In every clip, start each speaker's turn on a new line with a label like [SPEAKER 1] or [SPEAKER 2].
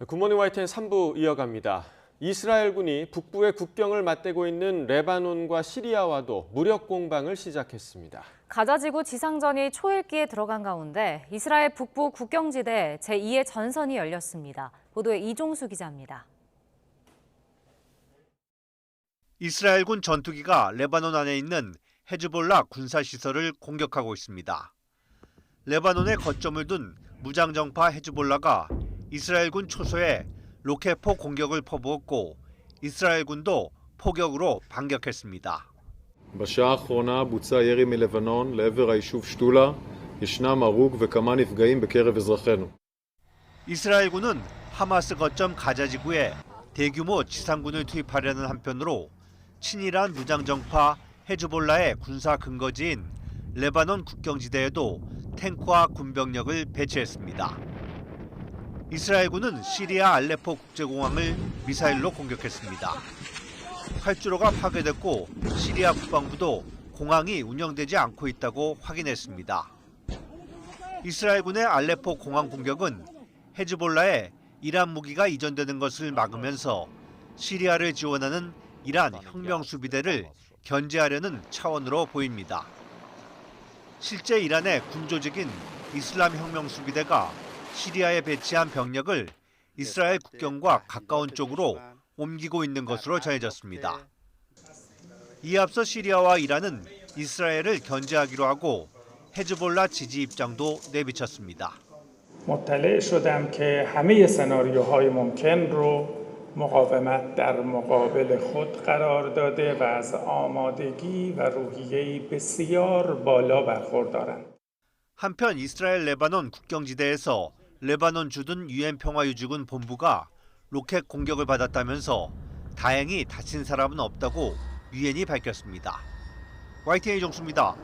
[SPEAKER 1] 굿모닝 YTN 3부 이어갑니다. 이스라엘군이 북부의 국경을 맞대고 있는 레바논과 시리아와도 무력 공방을 시작했습니다.
[SPEAKER 2] 가자지구 지상전이 초읽기에 들어간 가운데 이스라엘 북부 국경지대 제2의 전선이 열렸습니다. 보도에 이종수 기자입니다.
[SPEAKER 3] 이스라엘군 전투기가 레바논 안에 있는 헤즈볼라 군사시설을 공격하고 있습니다. 레바논에 거점을 둔 무장정파 헤즈볼라가 이스라엘군 초소에 로켓포 공격을 퍼부었고 이스라엘군도 포격으로 반격했습니다.
[SPEAKER 4] בשעה האחרונה בוצע ירי מלבנון לעבר היישוב שתולה. ישנם הרוג וכמה נפגעים בקרב אזרחינו.
[SPEAKER 3] 이스라엘군은 하마스 거점 가자지구에 대규모 지상군을 투입하려는 한편으로 친이란 무장정파 헤즈볼라의 군사 근거지인 레바논 국경지대에도 탱크와 군병력을 배치했습니다. 이스라엘군은 시리아 알레포 국제공항을 미사일로 공격했습니다. 활주로가 파괴됐고 시리아 국방부도 공항이 운영되지 않고 있다고 확인했습니다. 이스라엘군의 알레포 공항 공격은 헤즈볼라에 이란 무기가 이전되는 것을 막으면서 시리아를 지원하는 이란 혁명수비대를 견제하려는 차원으로 보입니다. 실제 이란의 군조직인 이슬람 혁명수비대가 시리아에 배치한 병력을 이스라엘 국경과 가까운 쪽으로 옮기고 있는 것으로 전해졌습니다. 이에 앞서 시리아와 이란은 이스라엘을 견제하기로 하고 헤즈볼라 지지 입장도 내비쳤습니다.
[SPEAKER 5] مطلع شدم که همه سناریوهای ممکن رو مقاومت در مقابل خود قرار داده و از آمادگی و روحیه‌ای بسیار بالا برخوردارند.
[SPEAKER 3] 한편 이스라엘 레바논 국경지대에서 레바논 주둔 유엔 평화유지군 본부가 로켓 공격을 받았다면서 다행히 다친 사람은 없다고 유엔이 밝혔습니다. YTN 이종수입니다.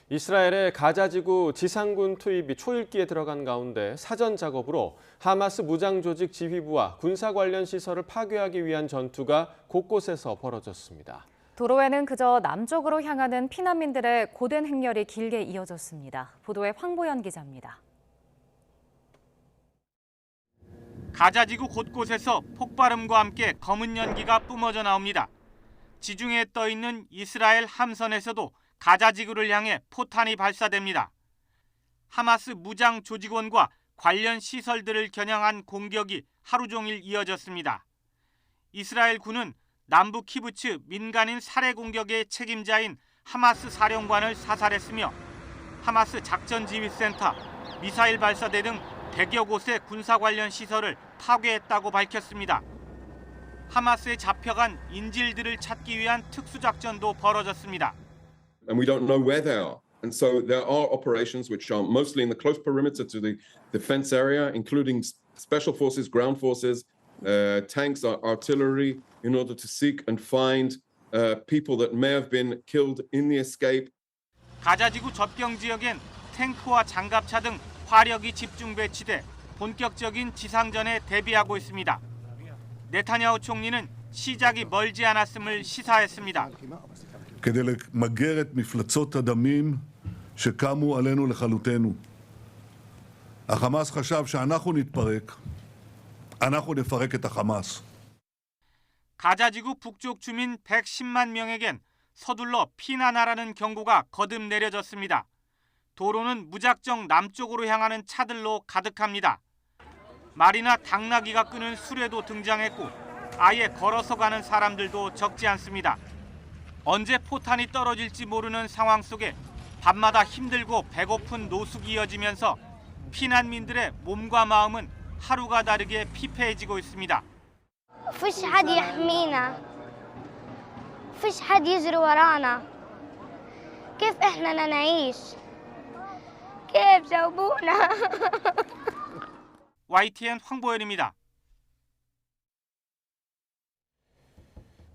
[SPEAKER 1] 이스라엘의 가자지구 지상군 투입이 초읽기에 들어간 가운데 사전 작업으로 하마스 무장조직 지휘부와 군사 관련 시설을 파괴하기 위한 전투가 곳곳에서 벌어졌습니다.
[SPEAKER 2] 도로에는 그저 남쪽으로 향하는 피난민들의 고된 행렬이 길게 이어졌습니다. 보도에 황보연 기자입니다.
[SPEAKER 6] 가자지구 곳곳에서 폭발음과 함께 검은 연기가 뿜어져 나옵니다. 지중해에 떠 있는 이스라엘 함선에서도 가자지구를 향해 포탄이 발사됩니다. 하마스 무장 조직원과 관련 시설들을 겨냥한 공격이 하루 종일 이어졌습니다. 이스라엘 군은 남부 키부츠 민간인 살해 공격의 책임자인 하마스 사령관을 사살했으며 하마스 작전지휘센터, 미사일 발사대 등 100여 곳의 군사 관련 시설을 파괴했다고 밝혔습니다. 하마스에 잡혀간 인질들을 찾기 위한 특수작전도 벌어졌습니다.
[SPEAKER 7] And we don't know where they are. And so there are operations which are mostly in the close perimeter to the defense area, including special forces, ground forces, tanks, artillery, in order to seek and find people that may have been killed in the escape.
[SPEAKER 6] 가자지구 접경 지역엔 탱크와 장갑차 등 화력이 집중 배치돼 본격적인 지상전에 대비하고 있습니다. 네타냐후 총리는 시작이 멀지 않았음을 시사했습니다.
[SPEAKER 8] כדי למגר את מפלצות הדמים שקמו עלינו לכלותנו. החמאס חשב שאנחנו נתפרק, אנחנו נפרק את החמאס.
[SPEAKER 6] 가자지구 북쪽 주민 110만 명에겐 서둘러 피난하라는 경고가 거듭 내려졌습니다. 도로는 무작정 남쪽으로 향하는 차들로 가득합니다. 말이나 당나귀가 끄는 수레도 등장했고 아예 걸어서 가는 사람들도 적지 않습니다. 언제 포탄이 떨어질지 모르는 상황 속에 밤마다 힘들고 배고픈 노숙이 이어지면서 피난민들의 몸과 마음은 하루가 다르게 피폐해지고 있습니다.
[SPEAKER 9] فيش حد يحمينا فيش حد يجري ورانا كيف احنا نعيش كيف جاوبونا
[SPEAKER 6] YTN 황보연입니다.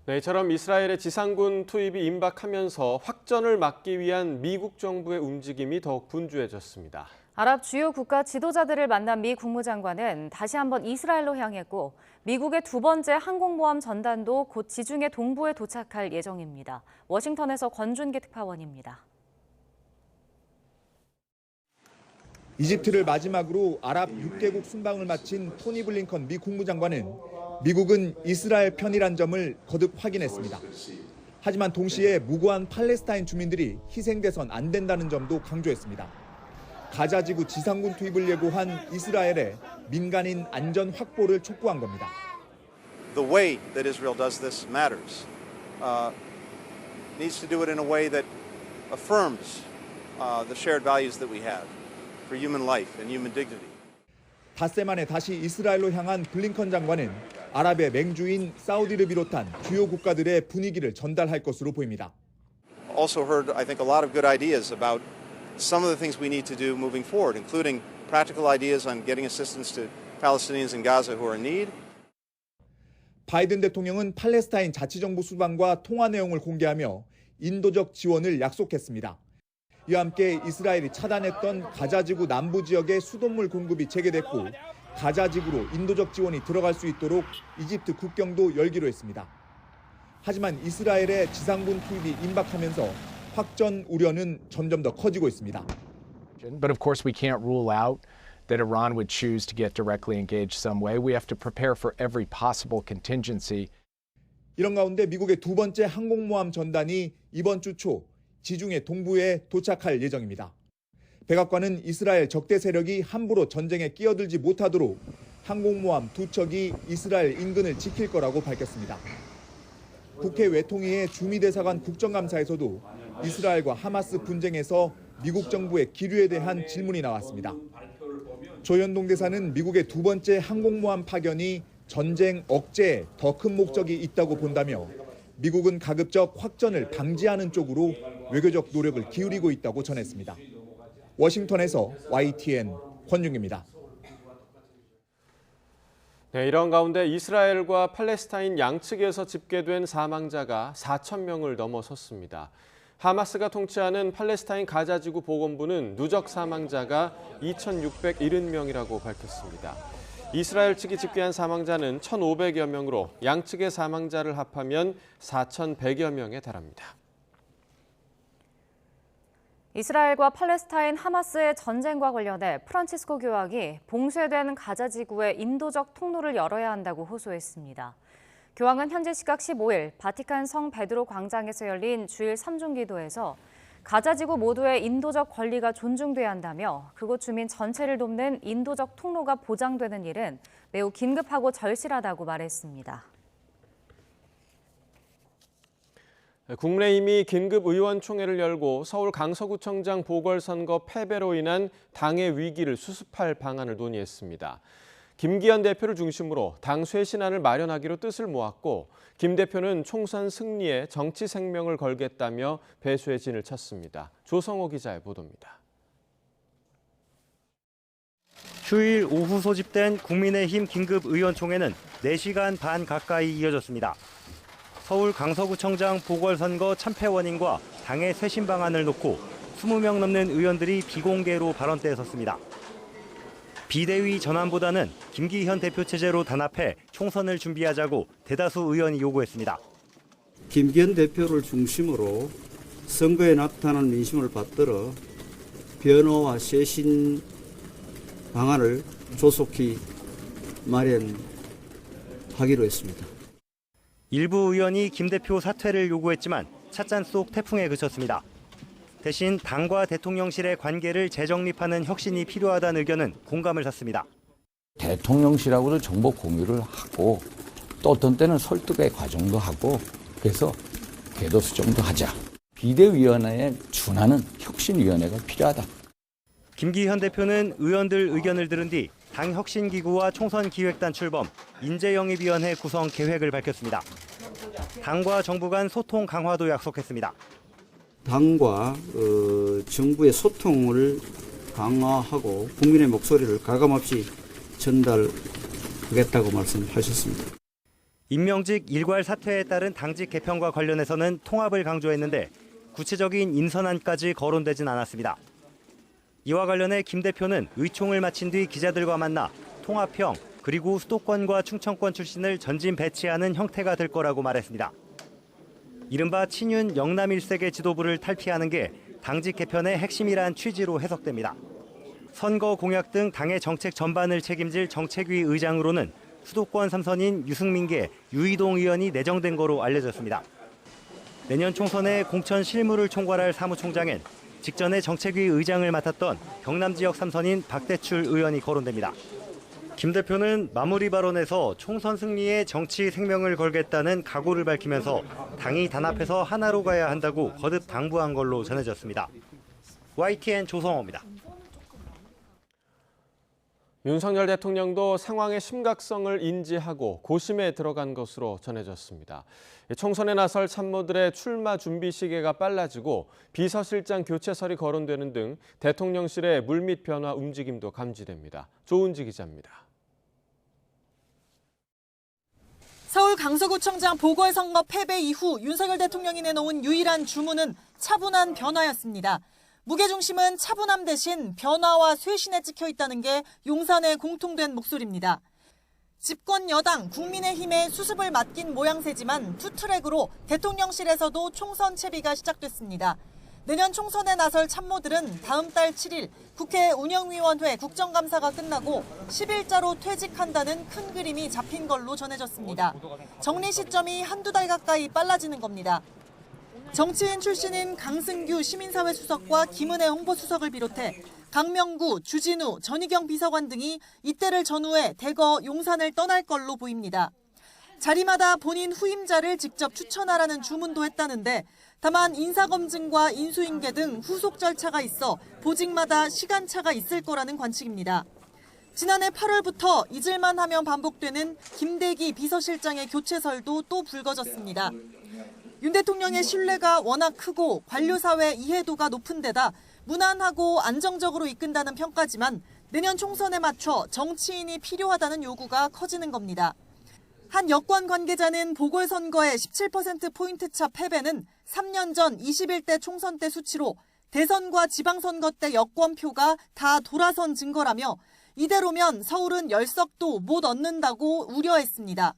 [SPEAKER 1] 네, 이처럼 이스라엘의 지상군 투입이 임박하면서 확전을 막기 위한 미국 정부의 움직임이 더욱 분주해졌습니다.
[SPEAKER 2] 아랍 주요 국가 지도자들을 만난 미 국무장관은 다시 한번 이스라엘로 향했고 미국의 두 번째 항공모함 전단도 곧 지중해 동부에 도착할 예정입니다. 워싱턴에서 권준기 특파원입니다.
[SPEAKER 10] 이집트를 마지막으로 아랍 6개국 순방을 마친 토니 블링컨 미 국무장관은 미국은 이스라엘 편이란 점을 거듭 확인했습니다. 하지만 동시에 무고한 팔레스타인 주민들이 희생돼선 안 된다는 점도 강조했습니다. 가자지구 지상군 투입을 예고한 이스라엘의 민간인 안전 확보를 촉구한 겁니다.
[SPEAKER 11] The way that Israel does this matters. Needs to do it in a way that affirms the shared values that we have for human life and human dignity.
[SPEAKER 10] 닷새 만에 다시 이스라엘로 향한 블링컨 장관은 아랍의 맹주인 사우디를 비롯한 주요 국가들의 분위기를 전달할 것으로 보입니다.
[SPEAKER 11] Also heard, I think, a lot of good ideas about some of the things we need to do moving forward, including practical ideas on getting assistance to Palestinians in Gaza who are in need.
[SPEAKER 10] 바이든 대통령은 팔레스타인 자치정부 수반과 통화 내용을 공개하며 인도적 지원을 약속했습니다. 이와 함께 이스라엘이 차단했던 가자지구 남부 지역의 수돗물 공급이 재개됐고 가자지구로 인도적 지원이 들어갈 수 있도록 이집트 국경도 열기로 했습니다. 하지만 이스라엘의 지상군 투입이 임박하면서 확전 우려는 점점 더 커지고 있습니다.
[SPEAKER 12] But of course we can't rule out that Iran would choose to get directly engaged some way. We have to prepare for every possible contingency.
[SPEAKER 10] 이런 가운데 미국의 두 번째 항공모함 전단이 이번 주 초 지중해 동부에 도착할 예정입니다. 백악관은 이스라엘 적대 세력이 함부로 전쟁에 끼어들지 못하도록 항공모함 두 척이 이스라엘 인근을 지킬 거라고 밝혔습니다. 국회 외통위의 주미대사관 국정감사에서도 이스라엘과 하마스 분쟁에서 미국 정부의 기류에 대한 질문이 나왔습니다. 조현동 대사는 미국의 두 번째 항공모함 파견이 전쟁 억제에 더 큰 목적이 있다고 본다며 미국은 가급적 확전을 방지하는 쪽으로 외교적 노력을 기울이고 있다고 전했습니다. 워싱턴에서 YTN 권중입니다.
[SPEAKER 1] 네, 이런 가운데 이스라엘과 팔레스타인 양측에서 집계된 사망자가 4천 명을 넘어섰습니다. 하마스가 통치하는 팔레스타인 가자지구 보건부는 누적 사망자가 2,670명이라고 밝혔습니다. 이스라엘 측이 집계한 사망자는 1,500여 명으로 양측의 사망자를 합하면 4,100여 명에 달합니다.
[SPEAKER 2] 이스라엘과 팔레스타인 하마스의 전쟁과 관련해 프란치스코 교황이 봉쇄된 가자지구의 인도적 통로를 열어야 한다고 호소했습니다. 교황은 현지 시각 15일 바티칸 성 베드로 광장에서 열린 주일 3중 기도에서 가자지구 모두의 인도적 권리가 존중돼야 한다며 그곳 주민 전체를 돕는 인도적 통로가 보장되는 일은 매우 긴급하고 절실하다고 말했습니다.
[SPEAKER 1] 국민의힘이 긴급 의원총회를 열고 서울 강서구청장 보궐선거 패배로 인한 당의 위기를 수습할 방안을 논의했습니다. 김기현 대표를 중심으로 당 쇄신안을 마련하기로 뜻을 모았고 김 대표는 총선 승리에 정치 생명을 걸겠다며 배수의 진을 쳤습니다. 조성호 기자의 보도입니다.
[SPEAKER 13] 휴일 오후 소집된 국민의힘 긴급 의원총회는 4시간 반 가까이 이어졌습니다. 서울 강서구청장 보궐선거 참패 원인과 당의 쇄신 방안을 놓고 20명 넘는 의원들이 비공개로 발언대에 섰습니다. 비대위 전환보다는 김기현 대표 체제로 단합해 총선을 준비하자고 대다수 의원이 요구했습니다.
[SPEAKER 14] 김기현 대표를 중심으로 선거에 나타난 민심을 받들어 변호와 쇄신 방안을 조속히 마련하기로 했습니다.
[SPEAKER 13] 일부 의원이 김 대표 사퇴를 요구했지만 찻잔 속 태풍에 그쳤습니다. 대신 당과 대통령실의 관계를 재정립하는 혁신이 필요하다는 의견은 공감을 샀습니다.
[SPEAKER 15] 대통령실하고도 정보 공유를 하고 또 어떤 때는 설득의 과정도 하고 그래서 궤도 수정도 하자. 비대위원회에 준하는 혁신위원회가 필요하다.
[SPEAKER 13] 김기현 대표는 의원들 의견을 들은 뒤 당 혁신기구와 총선기획단 출범, 인재영입위원회 구성 계획을 밝혔습니다. 당과 정부 간 소통 강화도 약속했습니다.
[SPEAKER 14] 당과 정부의 소통을 강화하고 국민의 목소리를 가감없이 전달하겠다고 말씀하셨습니다.
[SPEAKER 13] 임명직 일괄 사퇴에 따른 당직 개편과 관련해서는 통합을 강조했는데 구체적인 인선안까지 거론되진 않았습니다. 이와 관련해 김 대표는 의총을 마친 뒤 기자들과 만나 통합형 그리고 수도권과 충청권 출신을 전진 배치하는 형태가 될 거라고 말했습니다. 이른바 친윤 영남 1세계 지도부를 탈피하는 게 당직 개편의 핵심이란 취지로 해석됩니다. 선거 공약 등 당의 정책 전반을 책임질 정책위 의장으로는 수도권 3선인 유승민계 유이동 의원이 내정된 거로 알려졌습니다. 내년 총선에 공천 실무를 총괄할 사무총장엔 직전에 정책위 의장을 맡았던 경남 지역 3선인 박대출 의원이 거론됩니다. 김 대표는 마무리 발언에서 총선 승리에 정치 생명을 걸겠다는 각오를 밝히면서 당이 단합해서 하나로 가야 한다고 거듭 당부한 걸로 전해졌습니다. YTN 조성호입니다.
[SPEAKER 1] 윤석열 대통령도 상황의 심각성을 인지하고 고심에 들어간 것으로 전해졌습니다. 총선에 나설 참모들의 출마 준비 시기가 빨라지고 비서실장 교체설이 거론되는 등 대통령실의 물밑 변화 움직임도 감지됩니다. 조은지 기자입니다.
[SPEAKER 16] 서울 강서구청장 보궐선거 패배 이후 윤석열 대통령이 내놓은 유일한 주문은 차분한 변화였습니다. 무게중심은 차분함 대신 변화와 쇄신에 찍혀 있다는 게 용산의 공통된 목소리입니다. 집권 여당 국민의힘의 수습을 맡긴 모양새지만 투트랙으로 대통령실에서도 총선 채비가 시작됐습니다. 내년 총선에 나설 참모들은 다음 달 7일 국회 운영위원회 국정감사가 끝나고 10일자로 퇴직한다는 큰 그림이 잡힌 걸로 전해졌습니다. 정리 시점이 한두 달 가까이 빨라지는 겁니다. 정치인 출신인 강승규 시민사회 수석과 김은혜 홍보수석을 비롯해 강명구, 주진우, 전희경 비서관 등이 이때를 전후해 대거 용산을 떠날 걸로 보입니다. 자리마다 본인 후임자를 직접 추천하라는 주문도 했다는데 다만 인사검증과 인수인계 등 후속 절차가 있어 보직마다 시간차가 있을 거라는 관측입니다. 지난해 8월부터 잊을만 하면 반복되는 김대기 비서실장의 교체설도 또 불거졌습니다. 윤 대통령의 신뢰가 워낙 크고 관료사회 이해도가 높은 데다 무난하고 안정적으로 이끈다는 평가지만 내년 총선에 맞춰 정치인이 필요하다는 요구가 커지는 겁니다. 한 여권 관계자는 보궐선거의 17%포인트 차 패배는 3년 전 21대 총선 때 수치로 대선과 지방선거 때 여권표가 다 돌아선 증거라며 이대로면 서울은 10석도 못 얻는다고 우려했습니다.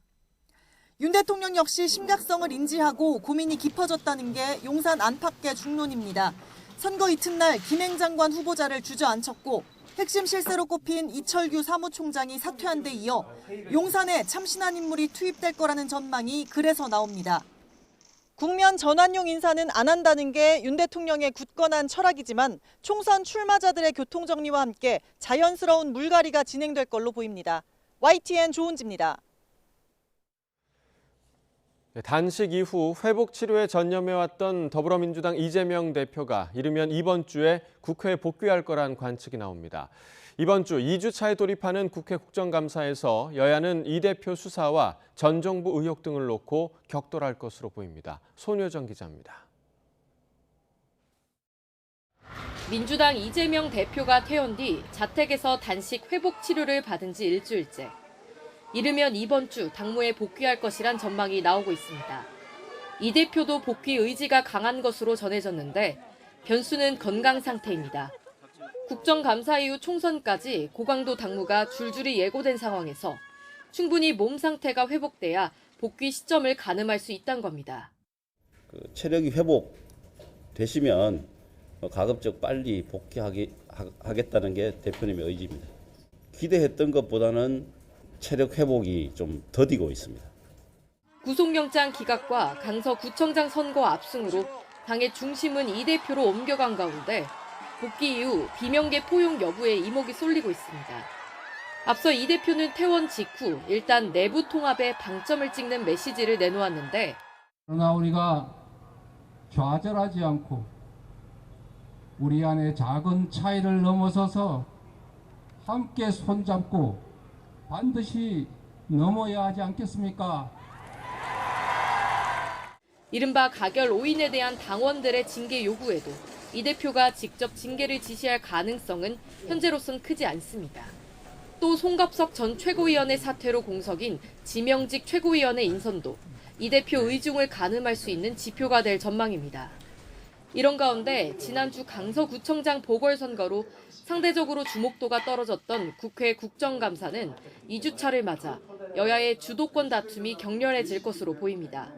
[SPEAKER 16] 윤 대통령 역시 심각성을 인지하고 고민이 깊어졌다는 게 용산 안팎의 중론입니다. 선거 이튿날 김행 장관 후보자를 주저앉혔고 핵심 실세로 꼽힌 이철규 사무총장이 사퇴한 데 이어 용산에 참신한 인물이 투입될 거라는 전망이 그래서 나옵니다. 국면 전환용 인사는 안 한다는 게 윤 대통령의 굳건한 철학이지만 총선 출마자들의 교통정리와 함께 자연스러운 물갈이가 진행될 걸로 보입니다. YTN 조은지입니다.
[SPEAKER 1] 단식 이후 회복 치료에 전념해왔던 더불어민주당 이재명 대표가 이르면 이번 주에 국회에 복귀할 거란 관측이 나옵니다. 이번 주 2주차에 돌입하는 국회 국정감사에서 여야는 이 대표 수사와 전 정부 의혹 등을 놓고 격돌할 것으로 보입니다. 손효정 기자입니다.
[SPEAKER 17] 민주당 이재명 대표가 퇴원 뒤 자택에서 단식 회복 치료를 받은 지 일주일째. 이르면 이번 주 당무에 복귀할 것이란 전망이 나오고 있습니다. 이 대표도 복귀 의지가 강한 것으로 전해졌는데 변수는 건강 상태입니다. 국정감사 이후 총선까지 고강도 당무가 줄줄이 예고된 상황에서 충분히 몸 상태가 회복돼야 복귀 시점을 가늠할 수 있다는 겁니다.
[SPEAKER 18] 체력이 회복되시면 가급적 빨리 복귀하겠다는 게 대표님의 의지입니다. 기대했던 것보다는 체력 회복이 좀 더디고 있습니다.
[SPEAKER 17] 구속영장 기각과 강서구청장 선거 압승으로 당의 중심은 이 대표로 옮겨간 가운데 복귀 이후 비명계 포용 여부에 이목이 쏠리고 있습니다. 앞서 이 대표는 퇴원 직후 일단 내부 통합에 방점을 찍는 메시지를 내놓았는데
[SPEAKER 19] 그러나 우리가 좌절하지 않고 우리 안의 작은 차이를 넘어서서 함께 손잡고 반드시 넘어야 하지 않겠습니까?
[SPEAKER 17] 이른바 가결 5인에 대한 당원들의 징계 요구에도 이 대표가 직접 징계를 지시할 가능성은 현재로선 크지 않습니다. 또 송갑석 전 최고위원의 사퇴로 공석인 지명직 최고위원의 인선도 이 대표 의중을 가늠할 수 있는 지표가 될 전망입니다. 이런 가운데 지난주 강서구청장 보궐선거로 상대적으로 주목도가 떨어졌던 국회 국정감사는 2주차를 맞아 여야의 주도권 다툼이 격렬해질 것으로 보입니다.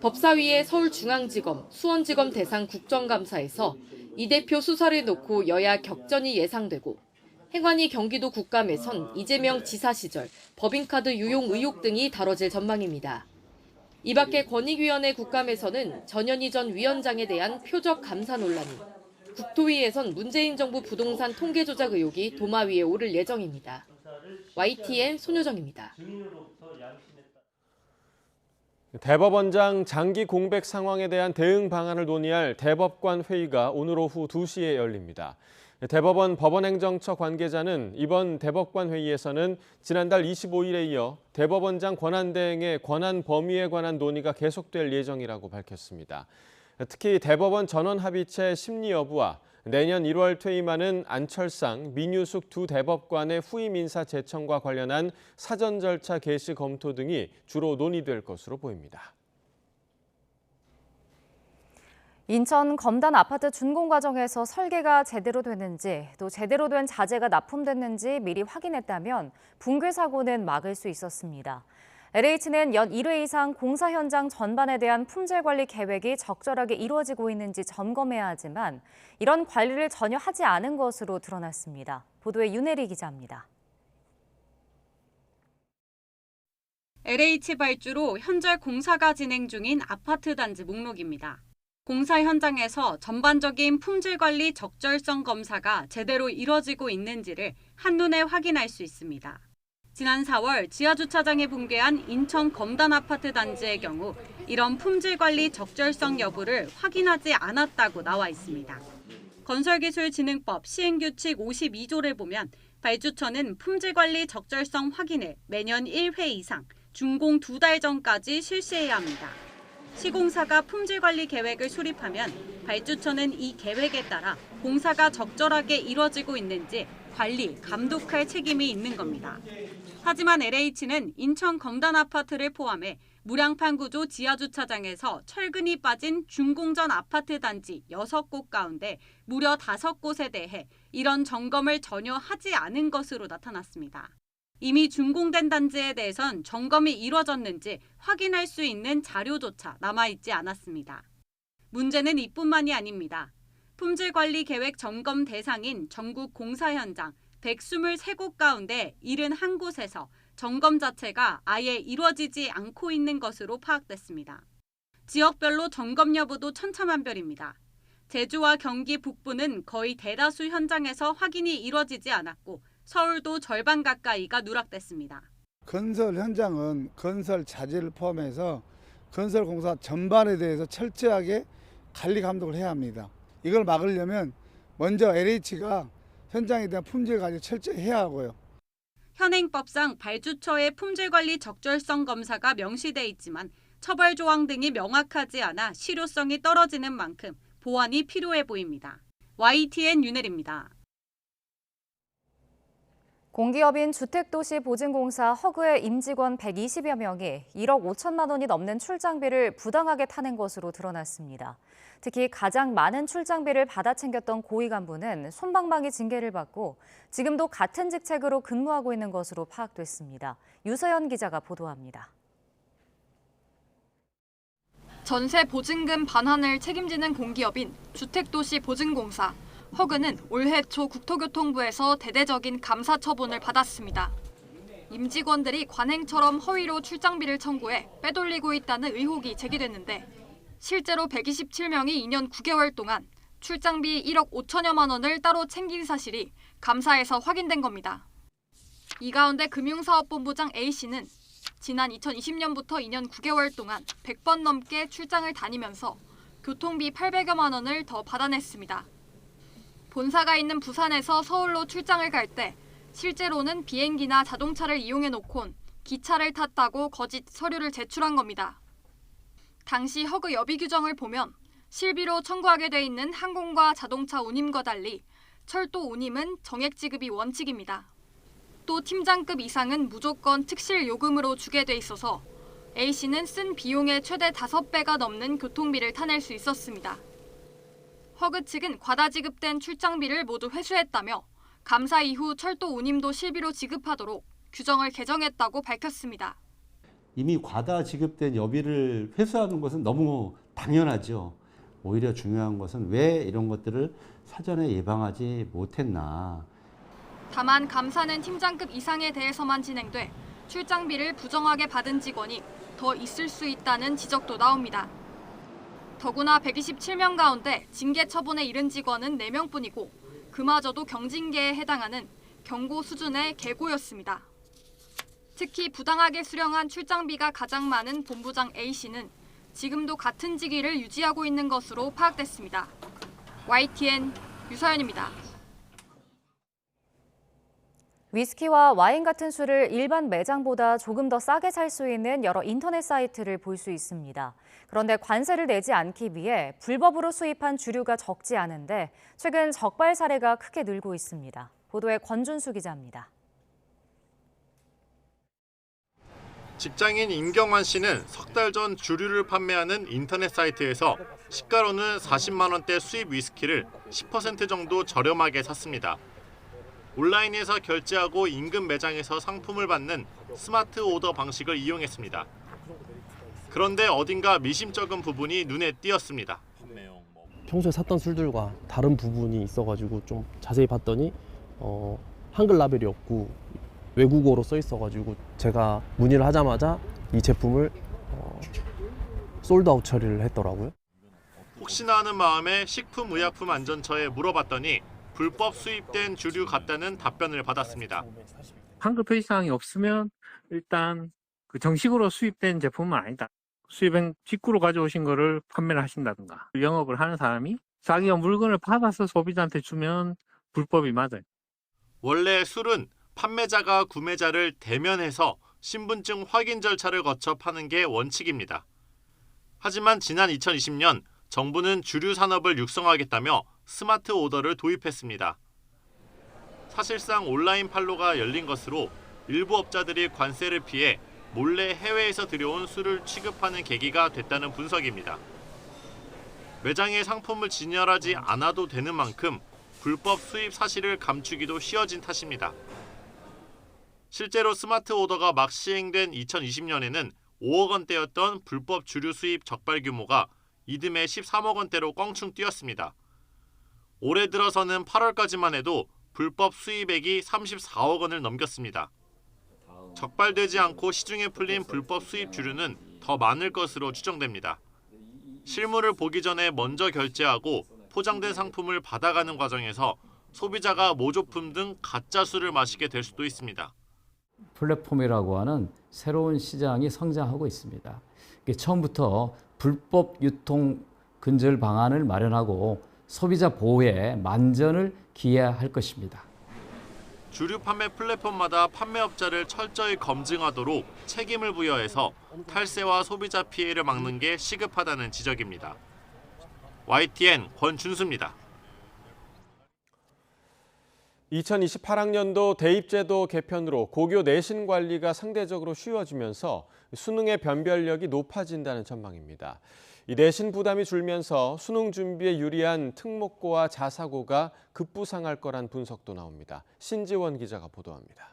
[SPEAKER 17] 법사위의 서울중앙지검, 수원지검 대상 국정감사에서 이 대표 수사를 놓고 여야 격전이 예상되고 행안위 경기도 국감에선 이재명 지사 시절 법인카드 유용 의혹 등이 다뤄질 전망입니다. 이 밖에 권익위원회 국감에서는 전현희 전 위원장에 대한 표적 감사 논란이, 국토위에선 문재인 정부 부동산 통계 조작 의혹이 도마 위에 오를 예정입니다. YTN 손효정입니다.
[SPEAKER 1] 대법원장 장기 공백 상황에 대한 대응 방안을 논의할 대법관 회의가 오늘 오후 2시에 열립니다. 대법원 법원행정처 관계자는 이번 대법관 회의에서는 지난달 25일에 이어 대법원장 권한대행의 권한 범위에 관한 논의가 계속될 예정이라고 밝혔습니다. 특히 대법원 전원합의체 심리 여부와 내년 1월 퇴임하는 안철상, 민유숙 두 대법관의 후임 인사 제청과 관련한 사전 절차 개시 검토 등이 주로 논의될 것으로 보입니다.
[SPEAKER 2] 인천 검단 아파트 준공 과정에서 설계가 제대로 됐는지 또 제대로 된 자재가 납품됐는지 미리 확인했다면 붕괴 사고는 막을 수 있었습니다. LH는 연 1회 이상 공사 현장 전반에 대한 품질 관리 계획이 적절하게 이루어지고 있는지 점검해야 하지만 이런 관리를 전혀 하지 않은 것으로 드러났습니다. 보도에 윤혜리 기자입니다.
[SPEAKER 20] LH 발주로 현재 공사가 진행 중인 아파트 단지 목록입니다. 공사 현장에서 전반적인 품질 관리 적절성 검사가 제대로 이뤄지고 있는지를 한눈에 확인할 수 있습니다. 지난 4월 지하주차장에 붕괴한 인천 검단 아파트 단지의 경우 이런 품질 관리 적절성 여부를 확인하지 않았다고 나와 있습니다. 건설기술진흥법 시행규칙 52조를 보면 발주처는 품질 관리 적절성 확인을 매년 1회 이상 준공 2달 전까지 실시해야 합니다. 시공사가 품질관리 계획을 수립하면 발주처는 이 계획에 따라 공사가 적절하게 이뤄지고 있는지 관리, 감독할 책임이 있는 겁니다. 하지만 LH는 인천 검단 아파트를 포함해 무량판 구조 지하주차장에서 철근이 빠진 준공전 아파트 단지 6곳 가운데 무려 5곳에 대해 이런 점검을 전혀 하지 않은 것으로 나타났습니다. 이미 준공된 단지에 대해선 점검이 이뤄졌는지 확인할 수 있는 자료조차 남아있지 않았습니다. 문제는 이뿐만이 아닙니다. 품질관리 계획 점검 대상인 전국 공사 현장 123곳 가운데 71곳에서 점검 자체가 아예 이루어지지 않고 있는 것으로 파악됐습니다. 지역별로 점검 여부도 천차만별입니다. 제주와 경기 북부는 거의 대다수 현장에서 확인이 이루어지지 않았고 서울도 절반 가까이가 누락됐습니다.
[SPEAKER 21] 건설 현장은 건설 자재를 포함해서 건설 공사 전반에 대해서 철저하게 관리 감독을 해야 합니다. 이걸 막으려면 먼저 LH가 현장에 대한 품질 관리 철저히 해야 하고요.
[SPEAKER 20] 현행법상 발주처의 품질관리 적절성 검사가 명시돼 있지만 처벌 조항 등이 명확하지 않아 실효성이 떨어지는 만큼 보완이 필요해 보입니다. YTN 윤혜리입니다.
[SPEAKER 2] 공기업인 주택도시보증공사 허그의 임직원 120여 명이 1억 5천만 원이 넘는 출장비를 부당하게 타낸 것으로 드러났습니다. 특히 가장 많은 출장비를 받아 챙겼던 고위 간부는 솜방망이 징계를 받고 지금도 같은 직책으로 근무하고 있는 것으로 파악됐습니다. 유서연 기자가 보도합니다.
[SPEAKER 22] 전세 보증금 반환을 책임지는 공기업인 주택도시보증공사. 허그는 올해 초 국토교통부에서 대대적인 감사 처분을 받았습니다. 임직원들이 관행처럼 허위로 출장비를 청구해 빼돌리고 있다는 의혹이 제기됐는데 실제로 127명이 2년 9개월 동안 출장비 1억 5천여만 원을 따로 챙긴 사실이 감사에서 확인된 겁니다. 이 가운데 금융사업본부장 A씨는 지난 2020년부터 2년 9개월 동안 100번 넘게 출장을 다니면서 교통비 800여만 원을 더 받아냈습니다. 본사가 있는 부산에서 서울로 출장을 갈 때 실제로는 비행기나 자동차를 이용해 놓곤 기차를 탔다고 거짓 서류를 제출한 겁니다. 당시 허그 여비 규정을 보면 실비로 청구하게 돼 있는 항공과 자동차 운임과 달리 철도 운임은 정액 지급이 원칙입니다. 또 팀장급 이상은 무조건 특실 요금으로 주게 돼 있어서 A씨는 쓴 비용의 최대 5배가 넘는 교통비를 타낼 수 있었습니다. 허그 측은 과다 지급된 출장비를 모두 회수했다며 감사 이후 철도 운임도 실비로 지급하도록 규정을 개정했다고 밝혔습니다.
[SPEAKER 23] 이미 과다 지급된 여비를 회수하는 것은 너무 당연하죠. 오히려 중요한 것은 왜 이런 것들을 사전에 예방하지 못했나.
[SPEAKER 22] 다만 감사는 팀장급 이상에 대해서만 진행돼 출장비를 부정하게 받은 직원이 더 있을 수 있다는 지적도 나옵니다. 더구나 127명 가운데 징계 처분에 이른 직원은 4명뿐이고 그마저도 경징계에 해당하는 경고 수준의 계고였습니다. 특히 부당하게 수령한 출장비가 가장 많은 본부장 A씨는 지금도 같은 직위를 유지하고 있는 것으로 파악됐습니다. YTN 유서연입니다.
[SPEAKER 2] 위스키와 와인 같은 술을 일반 매장보다 조금 더 싸게 살 수 있는 여러 인터넷 사이트를 볼 수 있습니다. 그런데 관세를 내지 않기 위해 불법으로 수입한 주류가 적지 않은데 최근 적발 사례가 크게 늘고 있습니다. 보도에 권준수 기자입니다.
[SPEAKER 3] 직장인 임경환 씨는 석 달 전 주류를 판매하는 인터넷 사이트에서 시가로는 40만 원대 수입 위스키를 10% 정도 저렴하게 샀습니다. 온라인에서 결제하고 인근 매장에서 상품을 받는 스마트 오더 방식을 이용했습니다. 그런데 어딘가 미심쩍은 부분이 눈에 띄었습니다.
[SPEAKER 4] 평소에 샀던 술들과 다른 부분이 있어가지고 좀 자세히 봤더니 한글 라벨이 없고 외국어로 써 있어가지고 제가 문의를 하자마자 이 제품을 솔드아웃 처리를 했더라고요.
[SPEAKER 3] 혹시나 하는 마음에 식품의약품안전처에 물어봤더니 불법 수입된 주류 같다는 답변을 받았습니다.
[SPEAKER 5] 한글 표시사항이 없으면 일단 그 정식으로 수입된 제품은 아니다. 수입은 직구로 가져오신 거를 판매를 하신다든가 영업을 하는 사람이 자기가 물건을 받아서 소비자한테 주면 불법이 맞아요.
[SPEAKER 3] 원래 술은 판매자가 구매자를 대면해서 신분증 확인 절차를 거쳐 파는 게 원칙입니다. 하지만 지난 2020년 정부는 주류 산업을 육성하겠다며 스마트 오더를 도입했습니다. 사실상 온라인 판로가 열린 것으로 일부 업자들이 관세를 피해 몰래 해외에서 들여온 술을 취급하는 계기가 됐다는 분석입니다. 매장에 상품을 진열하지 않아도 되는 만큼 불법 수입 사실을 감추기도 쉬워진 탓입니다. 실제로 스마트 오더가 막 시행된 2020년에는 5억 원대였던 불법 주류 수입 적발 규모가 이듬해 13억 원대로 껑충 뛰었습니다. 올해 들어서는 8월까지만 해도 불법 수입액이 34억 원을 넘겼습니다. 적발되지 않고 시중에 풀린 불법 수입 주류는 더 많을 것으로 추정됩니다. 실물을 보기 전에 먼저 결제하고 포장된 상품을 받아가는 과정에서 소비자가 모조품 등 가짜 술을 마시게 될 수도 있습니다.
[SPEAKER 15] 플랫폼이라고 하는 새로운 시장이 성장하고 있습니다. 처음부터 불법 유통 근절 방안을 마련하고 소비자 보호에 만전을 기해할 것입니다.
[SPEAKER 3] 주류 판매 플랫폼마다 판매업자를 철저히 검증하도록 책임을 부여해서 탈세와 소비자 피해를 막는 게 시급하다는 지적입니다. YTN 권준수입니다.
[SPEAKER 1] 2028학년도 대입제도 개편으로 고교 내신 관리가 상대적으로 쉬워지면서 수능의 변별력이 높아진다는 전망입니다. 이 내신 부담이 줄면서 수능 준비에 유리한 특목고와 자사고가 급부상할 거란 분석도 나옵니다. 신지원 기자가 보도합니다.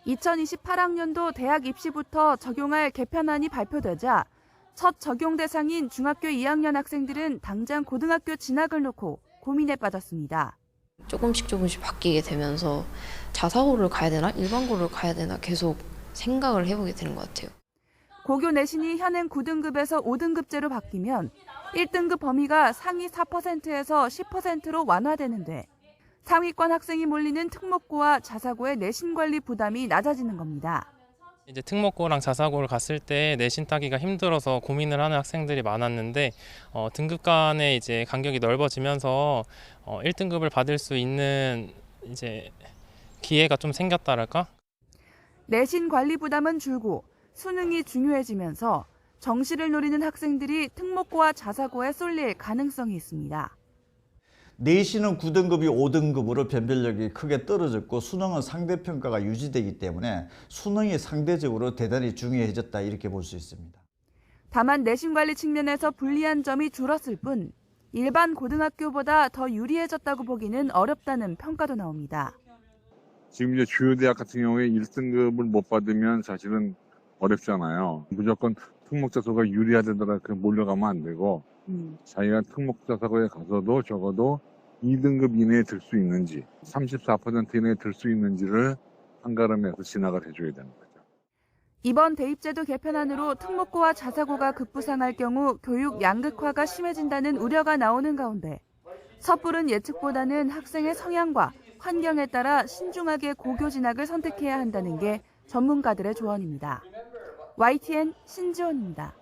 [SPEAKER 24] 2028학년도 대학 입시부터 적용할 개편안이 발표되자 첫 적용 대상인 중학교 2학년 학생들은 당장 고등학교 진학을 놓고 고민에 빠졌습니다.
[SPEAKER 25] 조금씩 바뀌게 되면서 자사고를 가야 되나 일반고를 가야 되나 계속 생각을 해보게 되는 것 같아요.
[SPEAKER 24] 고교 내신이 현행 9등급에서 5등급제로 바뀌면 1등급 범위가 상위 4%에서 10%로 완화되는데 상위권 학생이 몰리는 특목고와 자사고의 내신 관리 부담이 낮아지는 겁니다.
[SPEAKER 26] 이제 특목고랑 자사고를 갔을 때 내신 따기가 힘들어서 고민을 하는 학생들이 많았는데 등급 간의 이제 간격이 넓어지면서 1등급을 받을 수 있는 이제 기회가 좀 생겼다랄까?
[SPEAKER 24] 내신 관리 부담은 줄고 수능이 중요해지면서 정시를 노리는 학생들이 특목고와 자사고에 쏠릴 가능성이 있습니다.
[SPEAKER 27] 내신은 9등급이 5등급으로 변별력이 크게 떨어졌고 수능은 상대평가가 유지되기 때문에 수능이 상대적으로 대단히 중요해졌다 이렇게 볼 수 있습니다.
[SPEAKER 24] 다만 내신 관리 측면에서 불리한 점이 줄었을 뿐 일반 고등학교보다 더 유리해졌다고 보기는 어렵다는 평가도 나옵니다.
[SPEAKER 28] 지금 이제 주요 대학 같은 경우에 1등급을 못 받으면 사실은 어렵잖아요. 무조건 특목자사고가 유리하다더라 몰려가면 안 되고 자기가 특목자사고에 가서도 적어도 2등급 이내에 들 수 있는지, 34% 이내에 들 수 있는지를 한가름해서 진학을 해줘야 되는 거죠.
[SPEAKER 24] 이번 대입제도 개편안으로 특목고와 자사고가 급부상할 경우 교육 양극화가 심해진다는 우려가 나오는 가운데 섣부른 예측보다는 학생의 성향과 환경에 따라 신중하게 고교 진학을 선택해야 한다는 게 전문가들의 조언입니다. YTN 신지원입니다.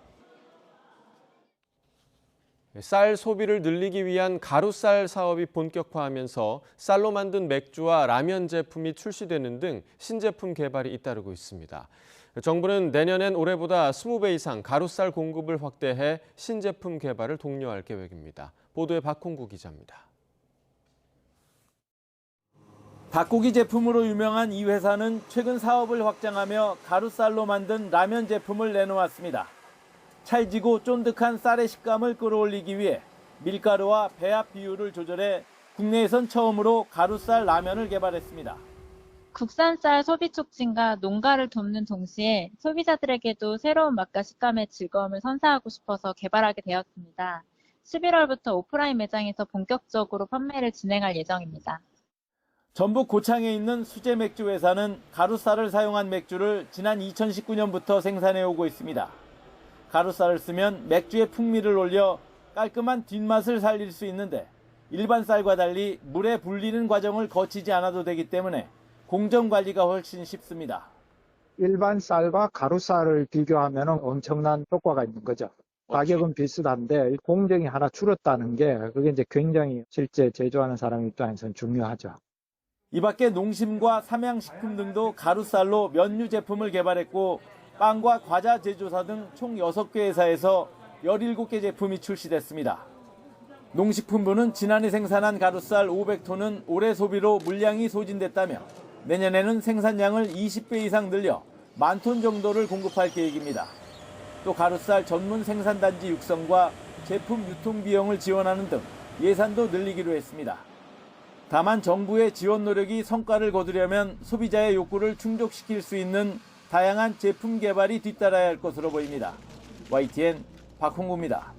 [SPEAKER 1] 쌀 소비를 늘리기 위한 가루쌀 사업이 본격화하면서 쌀로 만든 맥주와 라면 제품이 출시되는 등 신제품 개발이 잇따르고 있습니다. 정부는 내년엔 올해보다 20배 이상 가루쌀 공급을 확대해 신제품 개발을 독려할 계획입니다. 보도에 박홍구 기자입니다.
[SPEAKER 6] 닭고기 제품으로 유명한 이 회사는 최근 사업을 확장하며 가루쌀로 만든 라면 제품을 내놓았습니다. 찰지고 쫀득한 쌀의 식감을 끌어올리기 위해 밀가루와 배합 비율을 조절해 국내에선 처음으로 가루쌀 라면을 개발했습니다.
[SPEAKER 7] 국산쌀 소비 촉진과 농가를 돕는 동시에 소비자들에게도 새로운 맛과 식감의 즐거움을 선사하고 싶어서 개발하게 되었습니다. 11월부터 오프라인 매장에서 본격적으로 판매를 진행할 예정입니다.
[SPEAKER 6] 전북 고창에 있는 수제 맥주 회사는 가루쌀을 사용한 맥주를 지난 2019년부터 생산해오고 있습니다. 가루쌀을 쓰면 맥주의 풍미를 올려 깔끔한 뒷맛을 살릴 수 있는데 일반 쌀과 달리 물에 불리는 과정을 거치지 않아도 되기 때문에 공정 관리가 훨씬 쉽습니다.
[SPEAKER 8] 일반 쌀과 가루쌀을 비교하면 엄청난 효과가 있는 거죠. 가격은 비슷한데 공정이 하나 줄었다는 게 그게 이제 굉장히 실제 제조하는 사람 입장에서는 중요하죠.
[SPEAKER 6] 이 밖에 농심과 삼양식품 등도 가루쌀로 면류 제품을 개발했고 빵과 과자 제조사 등 총 6개 회사에서 17개 제품이 출시됐습니다. 농식품부는 지난해 생산한 가루쌀 500톤은 올해 소비로 물량이 소진됐다며 내년에는 생산량을 20배 이상 늘려 10,000톤 정도를 공급할 계획입니다. 또 가루쌀 전문 생산단지 육성과 제품 유통 비용을 지원하는 등 예산도 늘리기로 했습니다. 다만 정부의 지원 노력이 성과를 거두려면 소비자의 욕구를 충족시킬 수 있는 다양한 제품 개발이 뒤따라야 할 것으로 보입니다. YTN 박홍구입니다.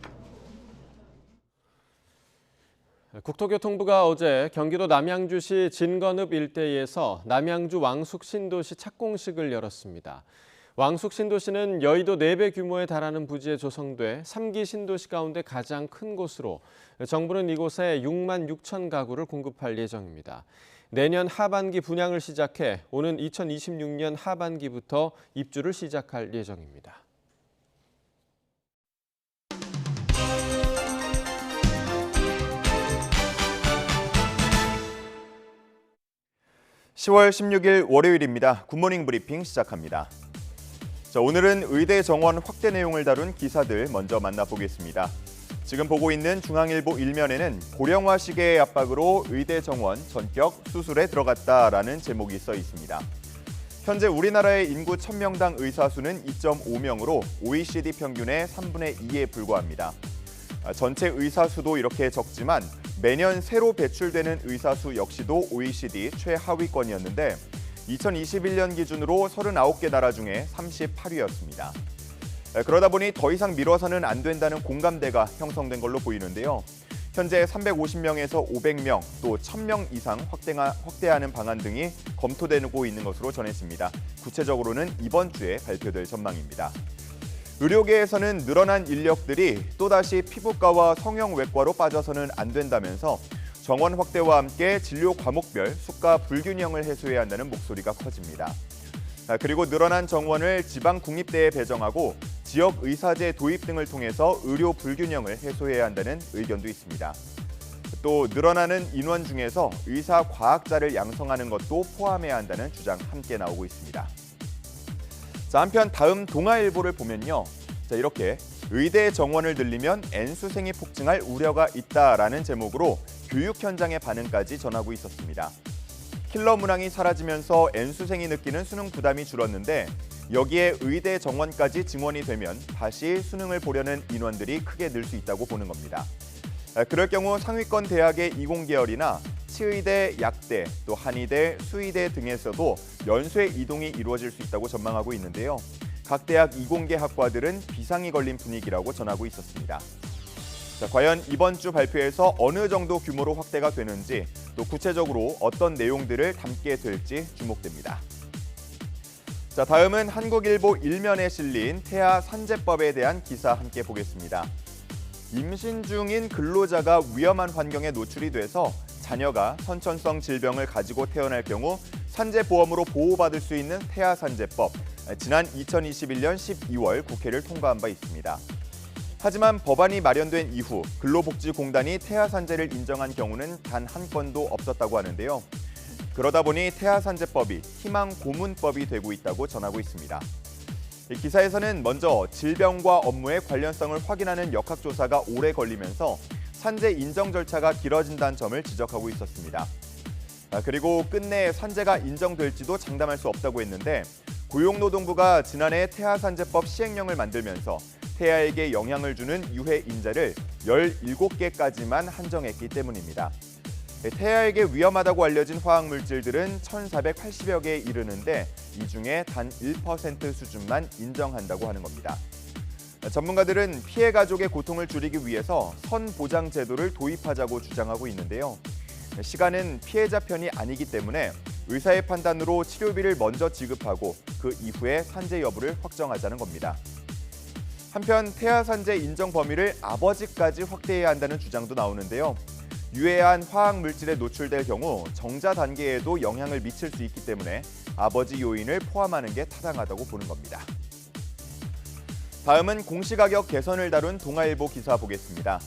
[SPEAKER 1] 국토교통부가 어제 경기도 남양주시 진건읍 일대에서 남양주 왕숙 신도시 착공식을 열었습니다. 왕숙 신도시는 여의도 4배 규모에 달하는 부지에 조성돼 3기 신도시 가운데 가장 큰 곳으로 정부는 이곳에 6만 6천 가구를 공급할 예정입니다. 내년 하반기 분양을 시작해 오는 2026년 하반기부터 입주를 시작할 예정입니다.
[SPEAKER 9] (10월 16일) 월요일입니다. 굿모닝 브리핑 시작합니다. 자, 오늘은 의대 정원 확대 내용을 다룬 기사들 먼저 만나보겠습니다. 지금 보고 있는 중앙일보 일면에는 고령화 시계의 압박으로 의대 정원 전격 수술에 들어갔다라는 제목이 써 있습니다. 현재 우리나라의 인구 1000명당 의사 수는 2.5명으로 OECD 평균의 3분의 2에 불과합니다. 전체 의사 수도 이렇게 적지만 매년 새로 배출되는 의사 수 역시도 OECD 최하위권이었는데 2021년 기준으로 39개 나라 중에 38위였습니다. 그러다 보니 더 이상 미뤄서는 안 된다는 공감대가 형성된 걸로 보이는데요. 현재 350명에서 500명, 또 1000명 이상 확대하는 방안 등이 검토되고 있는 것으로 전했습니다. 구체적으로는 이번 주에 발표될 전망입니다. 의료계에서는 늘어난 인력들이 또다시 피부과와 성형외과로 빠져서는 안 된다면서 정원 확대와 함께 진료 과목별 수가 불균형을 해소해야 한다는 목소리가 커집니다. 그리고 늘어난 정원을 지방 국립대에 배정하고 지역 의사제 도입 등을 통해서 의료 불균형을 해소해야 한다는 의견도 있습니다. 또 늘어나는 인원 중에서 의사 과학자를 양성하는 것도 포함해야 한다는 주장 함께 나오고 있습니다. 자, 한편 다음 동아일보를 보면요. 자, 이렇게 의대 정원을 늘리면 N수생이 폭증할 우려가 있다라는 제목으로 교육 현장의 반응까지 전하고 있었습니다. 킬러 문항이 사라지면서 N수생이 느끼는 수능 부담이 줄었는데 여기에 의대 정원까지 증원이 되면 다시 수능을 보려는 인원들이 크게 늘 수 있다고 보는 겁니다. 그럴 경우 상위권 대학의 이공계열이나 치의대, 약대, 또 한의대, 수의대 등에서도 연쇄 이동이 이루어질 수 있다고 전망하고 있는데요. 각 대학 이공계 학과들은 비상이 걸린 분위기라고 전하고 있었습니다. 자, 과연 이번 주 발표에서 어느 정도 규모로 확대가 되는지, 또 구체적으로 어떤 내용들을 담게 될지 주목됩니다. 자, 다음은 한국일보 1면에 실린 태아 산재법에 대한 기사 함께 보겠습니다. 임신 중인 근로자가 위험한 환경에 노출이 돼서 자녀가 선천성 질병을 가지고 태어날 경우 산재보험으로 보호받을 수 있는 태아 산재법, 지난 2021년 12월 국회를 통과한 바 있습니다. 하지만 법안이 마련된 이후 근로복지공단이 태아 산재를 인정한 경우는 단 한 건도 없었다고 하는데요. 그러다 보니 태아 산재법이 희망 고문법이 되고 있다고 전하고 있습니다. 이 기사에서는 먼저 질병과 업무의 관련성을 확인하는 역학조사가 오래 걸리면서 산재 인정 절차가 길어진다는 점을 지적하고 있었습니다. 그리고 끝내 산재가 인정될지도 장담할 수 없다고 했는데, 고용노동부가 지난해 태아산재법 시행령을 만들면서 태아에게 영향을 주는 유해 인자를 17개까지만 한정했기 때문입니다. 태아에게 위험하다고 알려진 화학물질들은 1,480여 개에 이르는데 이 중에 단 1% 수준만 인정한다고 하는 겁니다. 전문가들은 피해 가족의 고통을 줄이기 위해서 선보장 제도를 도입하자고 주장하고 있는데요. 시간은 피해자 편이 아니기 때문에 의사의 판단으로 치료비를 먼저 지급하고 그 이후에 산재 여부를 확정하자는 겁니다. 한편 태아 산재 인정 범위를 아버지까지 확대해야 한다는 주장도 나오는데요. 유해한 화학 물질에 노출될 경우 정자 단계에도 영향을 미칠 수 있기 때문에 아버지 요인을 포함하는 게 타당하다고 보는 겁니다. 다음은 공시가격 개선을 다룬 동아일보 기사 보겠습니다.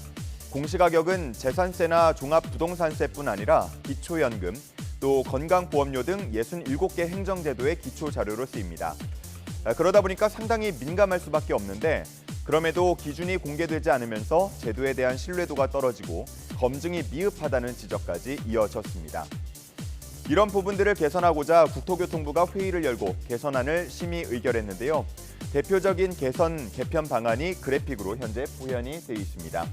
[SPEAKER 9] 공시가격은 재산세나 종합부동산세뿐 아니라 기초연금, 또 건강보험료 등 67개 행정제도의 기초자료로 쓰입니다. 그러다 보니까 상당히 민감할 수밖에 없는데, 그럼에도 기준이 공개되지 않으면서 제도에 대한 신뢰도가 떨어지고 검증이 미흡하다는 지적까지 이어졌습니다. 이런 부분들을 개선하고자 국토교통부가 회의를 열고 개선안을 심의 의결했는데요. 대표적인 개편 방안이 그래픽으로 현재 포현이 되어 있습니다.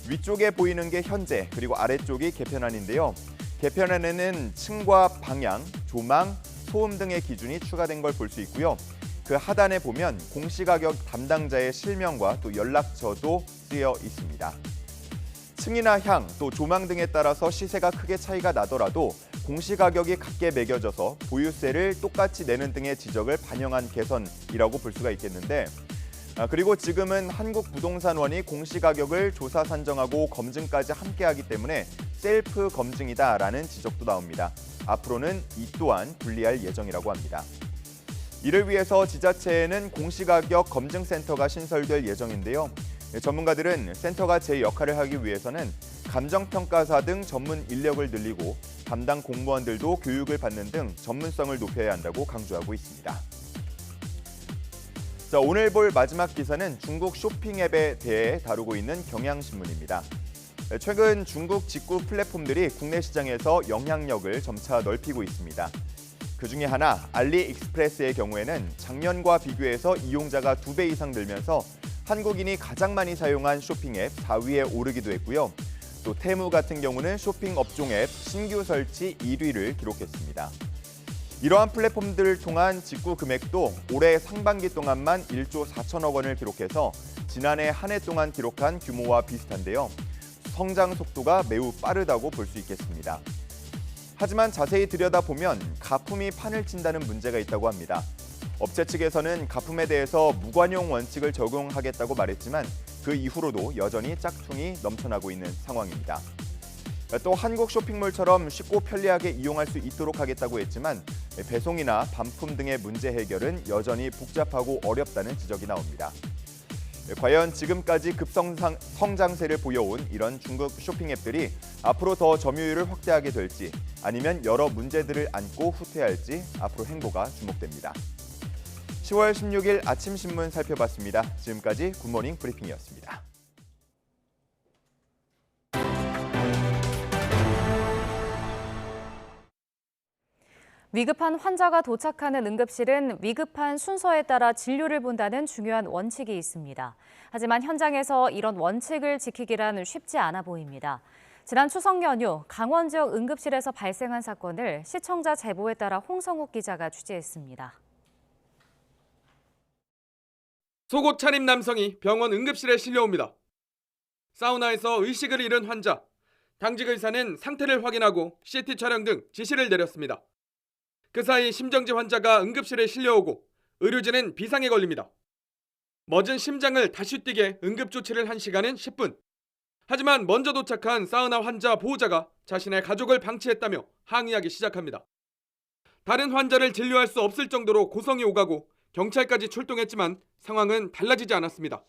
[SPEAKER 9] 위쪽에 보이는 게 현재, 그리고 아래쪽이 개편안인데요. 개편안에는 층과 방향, 조망, 소음 등의 기준이 추가된 걸 볼 수 있고요. 그 하단에 보면 공시가격 담당자의 실명과 또 연락처도 쓰여 있습니다. 층이나 향, 또 조망 등에 따라서 시세가 크게 차이가 나더라도 공시가격이 같게 매겨져서 보유세를 똑같이 내는 등의 지적을 반영한 개선이라고 볼 수가 있겠는데, 그리고 지금은 한국부동산원이 공시가격을 조사 산정하고 검증까지 함께하기 때문에 셀프 검증이다라는 지적도 나옵니다. 앞으로는 이 또한 분리할 예정이라고 합니다. 이를 위해서 지자체에는 공시가격 검증센터가 신설될 예정인데요. 전문가들은 센터가 제 역할을 하기 위해서는 감정평가사 등 전문 인력을 늘리고 담당 공무원들도 교육을 받는 등 전문성을 높여야 한다고 강조하고 있습니다. 자, 오늘 볼 마지막 기사는 중국 쇼핑 앱에 대해 다루고 있는 경향신문입니다. 최근 중국 직구 플랫폼들이 국내 시장에서 영향력을 점차 넓히고 있습니다. 그중에 하나 알리익스프레스의 경우에는 작년과 비교해서 이용자가 2배 이상 늘면서 한국인이 가장 많이 사용한 쇼핑 앱 4위에 오르기도 했고요. 또 테무 같은 경우는 쇼핑 업종 앱 신규 설치 1위를 기록했습니다. 이러한 플랫폼들을 통한 직구 금액도 올해 상반기 동안만 1조 4천억 원을 기록해서 지난해 한 해 동안 기록한 규모와 비슷한데요. 성장 속도가 매우 빠르다고 볼 수 있겠습니다. 하지만 자세히 들여다보면 가품이 판을 친다는 문제가 있다고 합니다. 업체 측에서는 가품에 대해서 무관용 원칙을 적용하겠다고 말했지만 그 이후로도 여전히 짝퉁이 넘쳐나고 있는 상황입니다. 또 한국 쇼핑몰처럼 쉽고 편리하게 이용할 수 있도록 하겠다고 했지만 배송이나 반품 등의 문제 해결은 여전히 복잡하고 어렵다는 지적이 나옵니다. 과연 지금까지 급성장세를 보여온 이런 중국 쇼핑 앱들이 앞으로 더 점유율을 확대하게 될지, 아니면 여러 문제들을 안고 후퇴할지 앞으로 행보가 주목됩니다. 10월 16일 아침 신문 살펴봤습니다. 지금까지 굿모닝 브리핑이었습니다.
[SPEAKER 2] 위급한 환자가 도착하는 응급실은 위급한 순서에 따라 진료를 본다는 중요한 원칙이 있습니다. 하지만 현장에서 이런 원칙을 지키기란 쉽지 않아 보입니다. 지난 추석 연휴 강원 지역 응급실에서 발생한 사건을 시청자 제보에 따라 홍성욱 기자가 취재했습니다.
[SPEAKER 10] 속옷 차림 남성이 병원 응급실에 실려옵니다. 사우나에서 의식을 잃은 환자. 당직 의사는 상태를 확인하고 CT 촬영 등 지시를 내렸습니다. 그 사이 심정지 환자가 응급실에 실려오고 의료진은 비상에 걸립니다. 멎은 심장을 다시 뛰게 응급조치를 한 시간은 10분. 하지만 먼저 도착한 사우나 환자 보호자가 자신의 가족을 방치했다며 항의하기 시작합니다. 다른 환자를 진료할 수 없을 정도로 고성이 오가고 경찰까지 출동했지만 상황은 달라지지 않았습니다.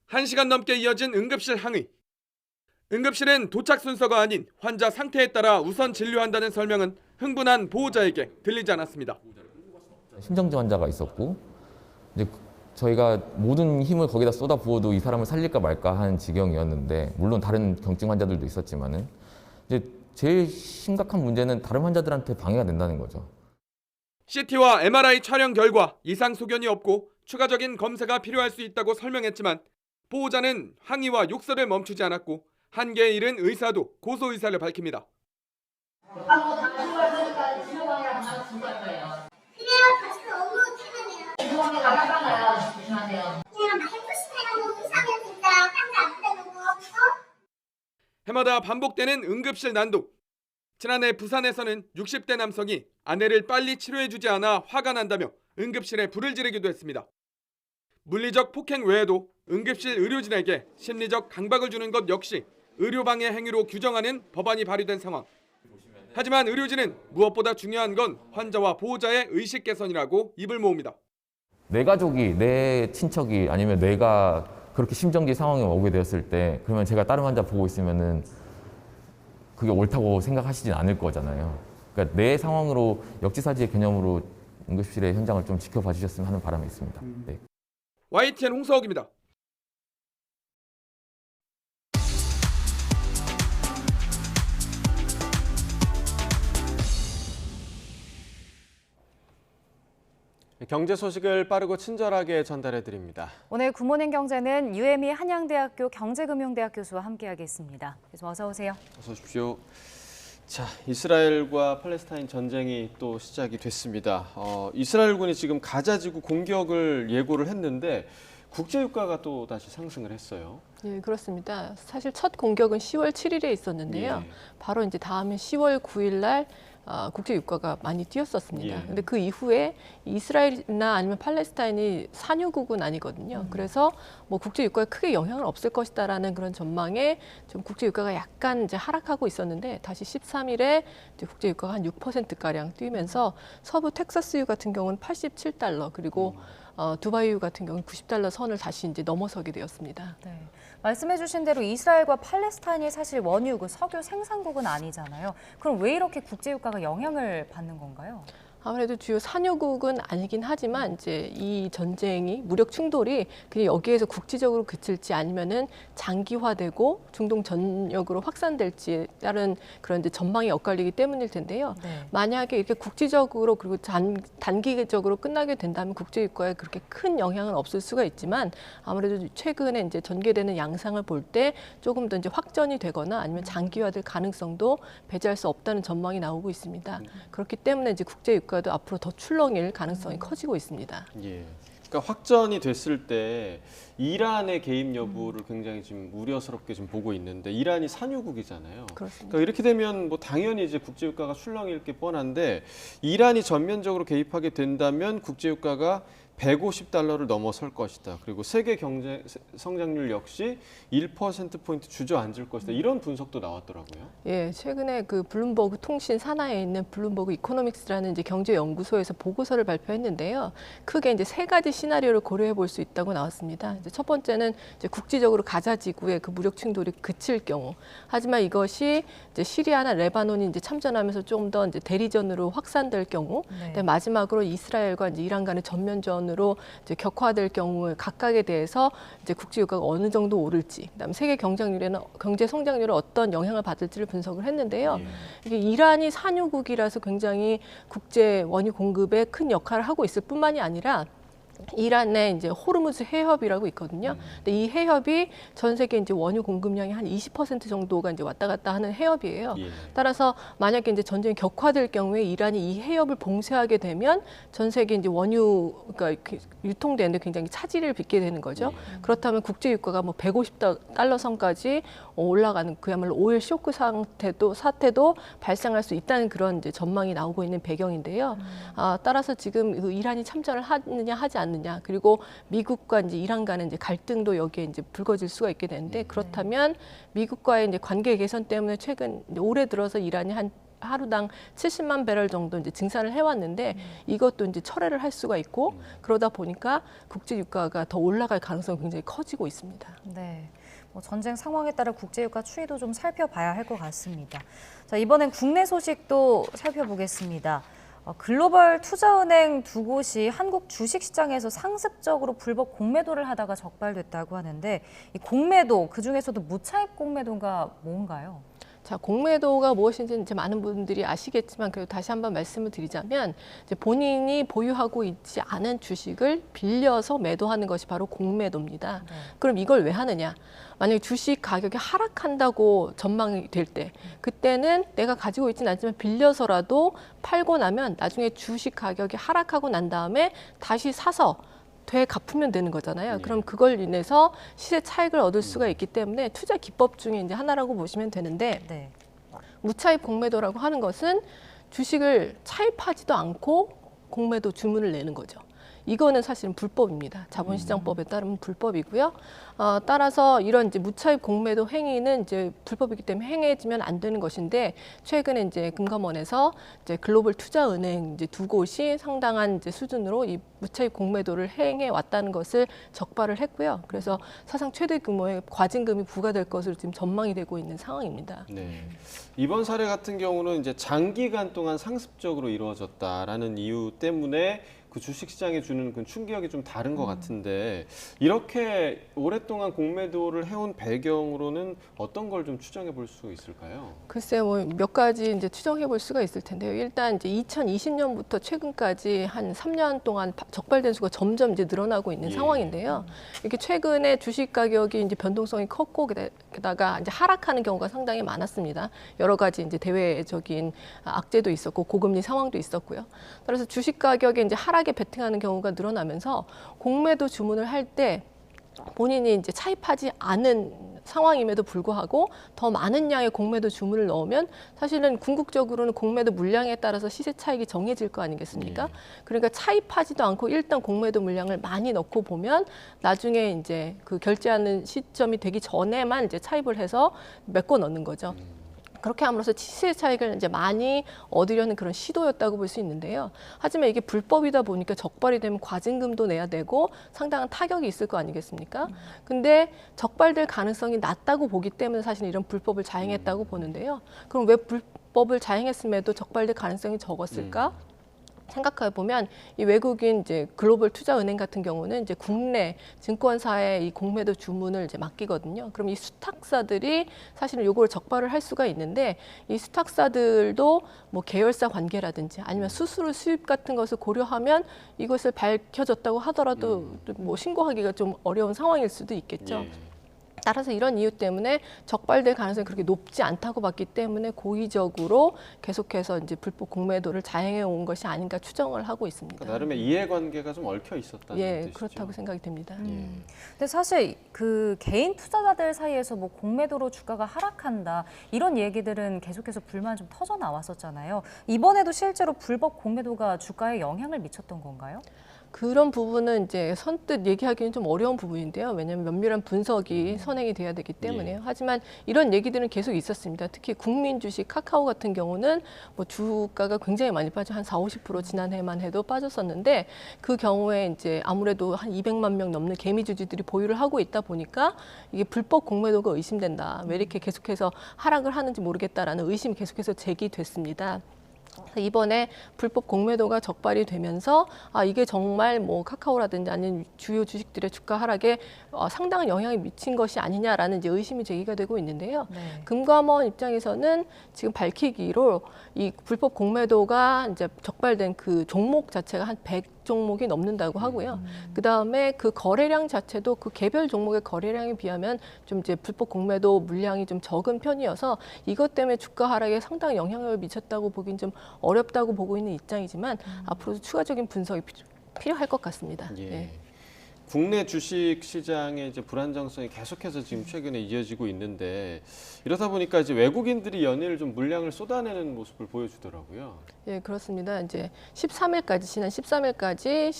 [SPEAKER 10] 한 시간 넘게 이어진 응급실 항의. 응급실은 도착 순서가 아닌 환자 상태에 따라 우선 진료한다는 설명은 흥분한 보호자에게 들리지 않았습니다.
[SPEAKER 11] 심정지 환자가 있었고 이제 저희가 모든 힘을 거기다 쏟아 부어도 이 사람을 살릴까 말까 하는 지경이었는데, 물론 다른 경증 환자들도 있었지만은 이제 제일 심각한 문제는 다른 환자들한테 방해가 된다는 거죠.
[SPEAKER 10] CT와 MRI 촬영 결과 이상 소견이 없고 추가적인 검사가 필요할 수 있다고 설명했지만 보호자는 항의와 욕설을 멈추지 않았고 한계에 이른 의사도 고소 의사를 밝힙니다. 해마다 반복되는 응급실 난동. 지난해 부산에서는 60대 남성이 아내를 빨리 치료해주지 않아 화가 난다며 응급실에 불을 지르기도 했습니다. 물리적 폭행 외에도 응급실 의료진에게 심리적 강박을 주는 것 역시 의료방해 행위로 규정하는 법안이 발의된 상황. 하지만 의료진은 무엇보다 중요한 건 환자와 보호자의 의식 개선이라고 입을 모읍니다.
[SPEAKER 11] 내 가족이, 내 친척이 아니면 내가 그렇게 심정지 상황에 오게 되었을 때, 그러면 제가 다른 환자 보고 있으면은 그게 옳다고 생각하시진 않을 거잖아요. 그러니까 내 상황으로 역지사지의 개념으로 응급실의 현장을 좀 지켜봐 주셨으면 하는 바람이 있습니다. 네.
[SPEAKER 10] YTN 홍서욱입니다.
[SPEAKER 1] 경제 소식을 빠르고 친절하게 전달해 드립니다.
[SPEAKER 2] 오늘 굿모닝 경제는 UME 한양대학교 경제금융대학 교수와 함께하겠습니다. 교수 어서 오세요.
[SPEAKER 1] 어서 오십시오. 자, 이스라엘과 팔레스타인 전쟁이 또 시작이 됐습니다. 이스라엘군이 지금 가자지구 공격을 예고를 했는데 국제유가가 또 다시 상승을 했어요.
[SPEAKER 12] 네, 그렇습니다. 사실 첫 공격은 10월 7일에 있었는데요.
[SPEAKER 1] 예.
[SPEAKER 12] 바로 이제 다음에 10월 9일 날 국제 유가가 많이 뛰었었습니다. 근데 그 이후에 이스라엘이나 아니면 팔레스타인이 산유국은 아니거든요. 그래서 뭐 국제 유가에 크게 영향은 없을 것이다라는 그런 전망에 좀 국제 유가가 약간 이제 하락하고 있었는데, 다시 13일에 이제 국제 유가가 한 6% 가량 뛰면서 서부 텍사스유 같은 경우는 87달러, 그리고 두바이유 같은 경우는 90달러 선을 다시 이제 넘어서게 되었습니다.
[SPEAKER 2] 네. 말씀해주신 대로 이스라엘과 팔레스타인이 사실 원유, 석유 생산국은 아니잖아요. 그럼 왜 이렇게 국제유가가 영향을 받는 건가요?
[SPEAKER 12] 아무래도 주요 산유국은 아니긴 하지만 이제 이 전쟁이, 무력 충돌이 그냥 여기에서 국지적으로 그칠지 아니면은 장기화되고 중동 전역으로 확산될지에 따른 그런 이제 전망이 엇갈리기 때문일 텐데요.
[SPEAKER 2] 네.
[SPEAKER 12] 만약에 이렇게 국지적으로 그리고 단기적으로 끝나게 된다면 국제유가에 그렇게 큰 영향은 없을 수가 있지만, 아무래도 최근에 이제 전개되는 양상을 볼 때 조금 더 이제 확전이 되거나 아니면 장기화될 가능성도 배제할 수 없다는 전망이 나오고 있습니다. 그렇기 때문에 이제 국제유가도 앞으로 더 출렁일 가능성이 커지고 있습니다.
[SPEAKER 1] 예. 그러니까 확전이 됐을 때 이란의 개입 여부를 굉장히 지금 우려스럽게 좀 보고 있는데, 이란이 산유국이잖아요.
[SPEAKER 12] 그렇습니다.
[SPEAKER 1] 그러니까 이렇게 되면 뭐 당연히 이제 국제유가가 출렁일 게 뻔한데, 이란이 전면적으로 개입하게 된다면 국제유가가 150달러를 넘어설 것이다. 그리고 세계 경제 성장률 역시 1%포인트 주저앉을 것이다. 이런 분석도 나왔더라고요.
[SPEAKER 12] 예, 최근에 그 블룸버그 통신 산하에 있는 블룸버그 이코노믹스라는 이제 경제 연구소에서 보고서를 발표했는데요. 크게 이제 세 가지 시나리오를 고려해 볼 수 있다고 나왔습니다. 이제 첫 번째는 이제 국지적으로 가자 지구의 그 무력 충돌이 그칠 경우. 하지만 이것이 이제 시리아나 레바논이 이제 참전하면서 좀 더 이제 대리전으로 확산될 경우.
[SPEAKER 2] 네.
[SPEAKER 12] 그다음에 마지막으로 이스라엘과 이제 이란 간의 전면전 으로 이제 격화될 경우 각각에 대해서 이제 국제 유가가 어느 정도 오를지, 그다음에 세계 경제 성장률에 어떤 영향을 받을지를 분석을 했는데요. 이게 이란이 산유국이라서 굉장히 국제 원유 공급에 큰 역할을 하고 있을 뿐만이 아니라 이란의 이제 호르무즈 해협이라고 있거든요. 근데 이 해협이 전 세계 이제 원유 공급량이 한 20% 정도가 이제 왔다 갔다 하는 해협이에요. 따라서 만약에 이제 전쟁이 격화될 경우에 이란이 이 해협을 봉쇄하게 되면 전 세계 이제 원유가 유통되는데 굉장히 차질을 빚게 되는 거죠. 그렇다면 국제 유가가 뭐 150달러 선까지 올라가는 그야말로 오일 쇼크 사태도 발생할 수 있다는 그런 이제 전망이 나오고 있는 배경인데요. 따라서 지금 그 이란이 참전을 하느냐 하지 않느냐, 그리고 미국과 이제 이란 간의 이제 갈등도 여기에 이제 불거질 수가 있게 되는데, 그렇다면 미국과의 이제 관계 개선 때문에 최근 이제 올해 들어서 이란이 한 하루당 70만 배럴 정도 이제 증산을 해왔는데 이것도 이제 철회를 할 수가 있고, 그러다 보니까 국제 유가가 더 올라갈 가능성이 굉장히 커지고 있습니다.
[SPEAKER 2] 네. 전쟁 상황에 따라 국제유가 추이도 좀 살펴봐야 할 것 같습니다. 자, 이번엔 국내 소식도 살펴보겠습니다. 글로벌 투자은행 두 곳이 한국 주식시장에서 상습적으로 불법 공매도를 하다가 적발됐다고 하는데, 이 공매도, 그중에서도 무차입 공매도가 뭔가요?
[SPEAKER 12] 자, 공매도가 무엇인지 이제 많은 분들이 아시겠지만 그래도 다시 한번 말씀을 드리자면, 이제 본인이 보유하고 있지 않은 주식을 빌려서 매도하는 것이 바로 공매도입니다. 그럼 이걸 왜 하느냐? 만약에 주식 가격이 하락한다고 전망이 될 때, 그때는 내가 가지고 있지는 않지만 빌려서라도 팔고 나면 나중에 주식 가격이 하락하고 난 다음에 다시 사서 되갚으면 되는 거잖아요. 그럼 그걸 인해서 시세 차익을 얻을 수가 있기 때문에 투자 기법 중에 이제 하나라고 보시면 되는데, 무차입 공매도라고 하는 것은 주식을 차입하지도 않고 공매도 주문을 내는 거죠. 이거는 사실은 불법입니다. 자본시장법에 따르면 불법이고요. 따라서 이런 이제 무차입 공매도 행위는 이제 불법이기 때문에 행해지면 안 되는 것인데, 최근에 이제 금감원에서 이제 글로벌 투자은행 이제 두 곳이 상당한 이제 수준으로 이 무차입 공매도를 행해 왔다는 것을 적발을 했고요. 그래서 사상 최대 규모의 과징금이 부과될 것으로 지금 전망이 되고 있는 상황입니다.
[SPEAKER 1] 네. 이번 사례 같은 경우는 이제 장기간 동안 상습적으로 이루어졌다라는 이유 때문에 그 주식시장에 주는 그 충격이 좀 다른 것 같은데, 이렇게 오랫동안 공매도를 해온 배경으로는 어떤 걸 좀 추정해 볼 수 있을까요?
[SPEAKER 12] 글쎄요, 뭐 몇 가지 이제 추정해 볼 수가 있을 텐데요. 일단 이제 2020년부터 최근까지 한 3년 동안 적발된 수가 점점 이제 늘어나고 있는 상황인데요. 이렇게 최근에 주식 가격이 이제 변동성이 컸고, 게다가 이제 하락하는 경우가 상당히 많았습니다. 여러 가지 이제 대외적인 악재도 있었고 고금리 상황도 있었고요. 따라서 주식 가격에 이제 하락에 베팅하는 경우가 늘어나면서 공매도 주문을 할 때 본인이 이제 차입하지 않은 상황임에도 불구하고 더 많은 양의 공매도 주문을 넣으면 사실은 궁극적으로는 공매도 물량에 따라서 시세 차익이 정해질 거 아니겠습니까? 그러니까 차입하지도 않고 일단 공매도 물량을 많이 넣고 보면 나중에 이제 그 결제하는 시점이 되기 전에만 이제 차입을 해서 메꿔 넣는 거죠. 그렇게 함으로써 시세 차익을 이제 많이 얻으려는 그런 시도였다고 볼 수 있는데요. 하지만 이게 불법이다 보니까 적발이 되면 과징금도 내야 되고 상당한 타격이 있을 거 아니겠습니까? 근데 적발될 가능성이 낮다고 보기 때문에 사실 이런 불법을 자행했다고 보는데요. 그럼 왜 불법을 자행했음에도 적발될 가능성이 적었을까? 생각해 보면 이 외국인 이제 글로벌 투자은행 같은 경우는 이제 국내 증권사에 이 공매도 주문을 이제 맡기거든요. 그럼 이 수탁사들이 사실은 요걸 적발을 할 수가 있는데, 이 수탁사들도 뭐 계열사 관계라든지 아니면 수수료 수입 같은 것을 고려하면 이것을 밝혀졌다고 하더라도 뭐 신고하기가 좀 어려운 상황일 수도 있겠죠. 따라서 이런 이유 때문에 적발될 가능성이 그렇게 높지 않다고 봤기 때문에 고의적으로 계속해서 이제 불법 공매도를 자행해 온 것이 아닌가 추정을 하고 있습니다.
[SPEAKER 1] 나름의 이해관계가 좀 얽혀 있었다는 뜻이죠.
[SPEAKER 12] 그렇다고 생각이 됩니다.
[SPEAKER 2] 근데 사실 그 개인 투자자들 사이에서 뭐 공매도로 주가가 하락한다 이런 얘기들은 계속해서 불만 좀 터져 나왔었잖아요. 이번에도 실제로 불법 공매도가 주가에 영향을 미쳤던 건가요?
[SPEAKER 12] 그런 부분은 이제 선뜻 얘기하기는 좀 어려운 부분인데요. 왜냐하면 면밀한 분석이 선행이 돼야 되기 때문에요. 하지만 이런 얘기들은 계속 있었습니다. 특히 국민 주식 카카오 같은 경우는 뭐 주가가 굉장히 많이 빠져 한 40~50% 지난해만 해도 빠졌었는데, 그 경우에 이제 아무래도 한 200만 명 넘는 개미 주주들이 보유를 하고 있다 보니까 이게 불법 공매도가 의심된다. 왜 이렇게 계속해서 하락을 하는지 모르겠다라는 의심이 계속해서 제기됐습니다. 이번에 불법 공매도가 적발이 되면서 이게 정말 뭐 카카오라든지 아니면 주요 주식들의 주가 하락에 상당한 영향이 미친 것이 아니냐라는 이제 의심이 제기가 되고 있는데요. 금감원 입장에서는 지금 밝히기로 이 불법 공매도가 이제 적발된 그 종목 자체가 한 종목이 넘는다고 하고요. 그다음에 그 거래량 자체도 그 개별 종목의 거래량에 비하면 좀 이제 불법 공매도 물량이 좀 적은 편이어서 이것 때문에 주가 하락에 상당히 영향을 미쳤다고 보긴 좀 어렵다고 보고 있는 입장이지만 앞으로도 추가적인 분석이 필요할 것 같습니다.
[SPEAKER 1] 예.
[SPEAKER 12] 네.
[SPEAKER 1] 국내 주식 시장의 이제 불안정성이 계속해서 지금 최근에 이어지고 있는데 이러다 보니까 이제 외국인들이 연일 좀 물량을 쏟아내는 모습을 보여주더라고요.
[SPEAKER 12] 예, 그렇습니다. 이제 13일까지 지난 13일까지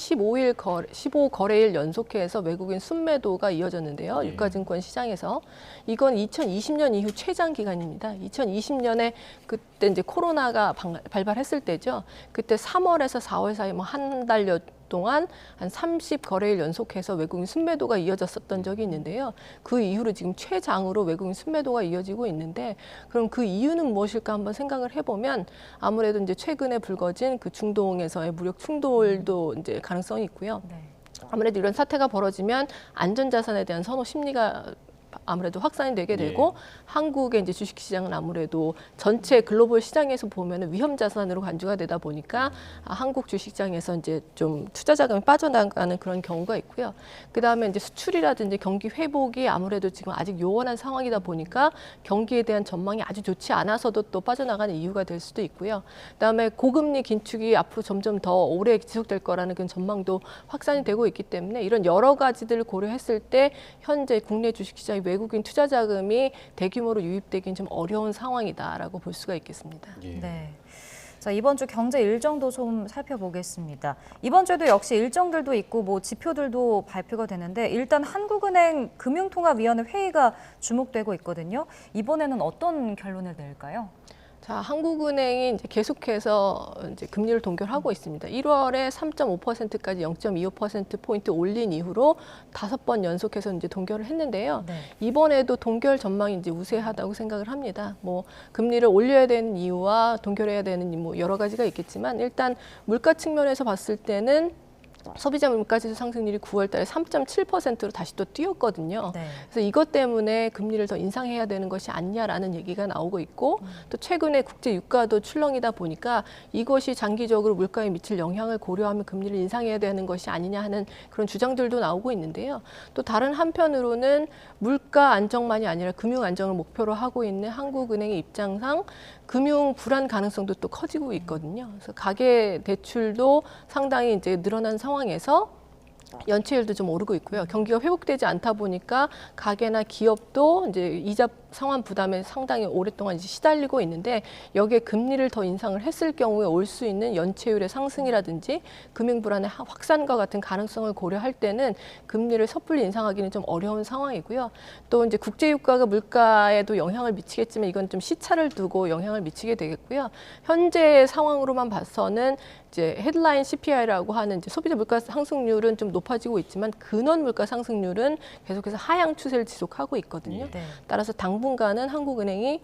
[SPEAKER 12] 15 거래일 연속해서 외국인 순매도가 이어졌는데요.
[SPEAKER 1] 예.
[SPEAKER 12] 유가증권 시장에서 이건 2020년 이후 최장 기간입니다. 2020년에 그때 이제 코로나가 발발했을 때죠. 그때 3월에서 4월 사이 뭐 한 달여 동안 한 30거래일 연속해서 외국인 순매도가 이어졌었던 적이 있는데요. 그 이후로 지금 최장으로 외국인 순매도가 이어지고 있는데 그럼 그 이유는 무엇일까 한번 생각을 해보면 아무래도 이제 최근에 불거진 그 중동에서의 무력 충돌도 이제 가능성이 있고요. 아무래도 이런 사태가 벌어지면 안전자산에 대한 선호 심리가 아무래도 확산이 되게 되고 한국의 이제 주식시장은 아무래도 전체 글로벌 시장에서 보면 위험 자산으로 간주가 되다 보니까 한국 주식시장에서 이제 좀 투자 자금이 빠져나가는 그런 경우가 있고요. 그 다음에 이제 수출이라든지 경기 회복이 아무래도 지금 아직 요원한 상황이다 보니까 경기에 대한 전망이 아주 좋지 않아서도 또 빠져나가는 이유가 될 수도 있고요. 그 다음에 고금리 긴축이 앞으로 점점 더 오래 지속될 거라는 그런 전망도 확산이 되고 있기 때문에 이런 여러 가지들을 고려했을 때 현재 국내 주식시장이 외국인 투자 자금이 대규모로 유입되기는 좀 어려운 상황이다라고 볼 수가 있겠습니다.
[SPEAKER 2] 네. 자, 이번 주 경제 일정도 좀 살펴보겠습니다. 이번 주에도 역시 일정들도 있고 뭐 지표들도 발표가 되는데 일단 한국은행 금융통화위원회 회의가 주목되고 있거든요. 이번에는 어떤 결론을 낼까요?
[SPEAKER 12] 자, 한국은행이 이제 계속해서 이제 금리를 동결하고 있습니다. 1월에 3.5%까지 0.25%포인트 올린 이후로 5번 연속해서 이제 동결을 했는데요. 이번에도 동결 전망이 이제 우세하다고 생각을 합니다. 뭐 금리를 올려야 되는 이유와 동결해야 되는 뭐 여러 가지가 있겠지만 일단 물가 측면에서 봤을 때는 소비자 물가지수 상승률이 9월 달에 3.7%로 다시 또 뛰었거든요. 그래서 이것 때문에 금리를 더 인상해야 되는 것이 아니냐라는 얘기가 나오고 있고 또 최근에 국제 유가도 출렁이다 보니까 이것이 장기적으로 물가에 미칠 영향을 고려하면 금리를 인상해야 되는 것이 아니냐 하는 그런 주장들도 나오고 있는데요. 또 다른 한편으로는 물가 안정만이 아니라 금융 안정을 목표로 하고 있는 한국은행의 입장상 금융 불안 가능성도 또 커지고 있거든요. 그래서 가계 대출도 상당히 이제 늘어난 상황에서 연체율도 좀 오르고 있고요. 경기가 회복되지 않다 보니까 가게나 기업도 이제 이자 상환 부담에 상당히 오랫동안 이제 시달리고 있는데 여기에 금리를 더 인상을 했을 경우에 올 수 있는 연체율의 상승이라든지 금융 불안의 확산과 같은 가능성을 고려할 때는 금리를 섣불리 인상하기는 좀 어려운 상황이고요. 또 이제 국제 유가가 물가에도 영향을 미치겠지만 이건 좀 시차를 두고 영향을 미치게 되겠고요. 현재 상황으로만 봐서는 이제 헤드라인 CPI라고 하는 이제 소비자 물가 상승률은 좀 높아지고 있지만 근원 물가 상승률은 계속해서 하향 추세를 지속하고 있거든요. 따라서 당분간은 한국은행이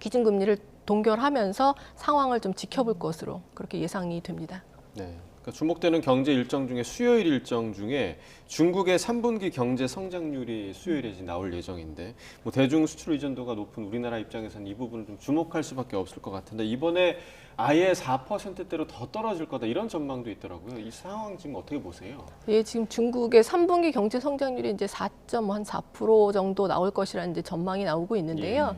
[SPEAKER 12] 기준금리를 동결하면서 상황을 좀 지켜볼 것으로 그렇게 예상이 됩니다.
[SPEAKER 1] 네. 그러니까 주목되는 경제 일정 중에 수요일 일정 중에 중국의 3분기 경제 성장률이 수요일에 나올 예정인데 뭐 대중 수출 의존도가 높은 우리나라 입장에서는 이 부분을 좀 주목할 수밖에 없을 것 같은데 이번에 아예 4%대로 더 떨어질 거다 이런 전망도 있더라고요. 이 상황 지금 어떻게 보세요?
[SPEAKER 12] 예, 지금 중국의 3분기 경제 성장률이 이제 4% 정도 나올 것이라는 이제 전망이 나오고 있는데요.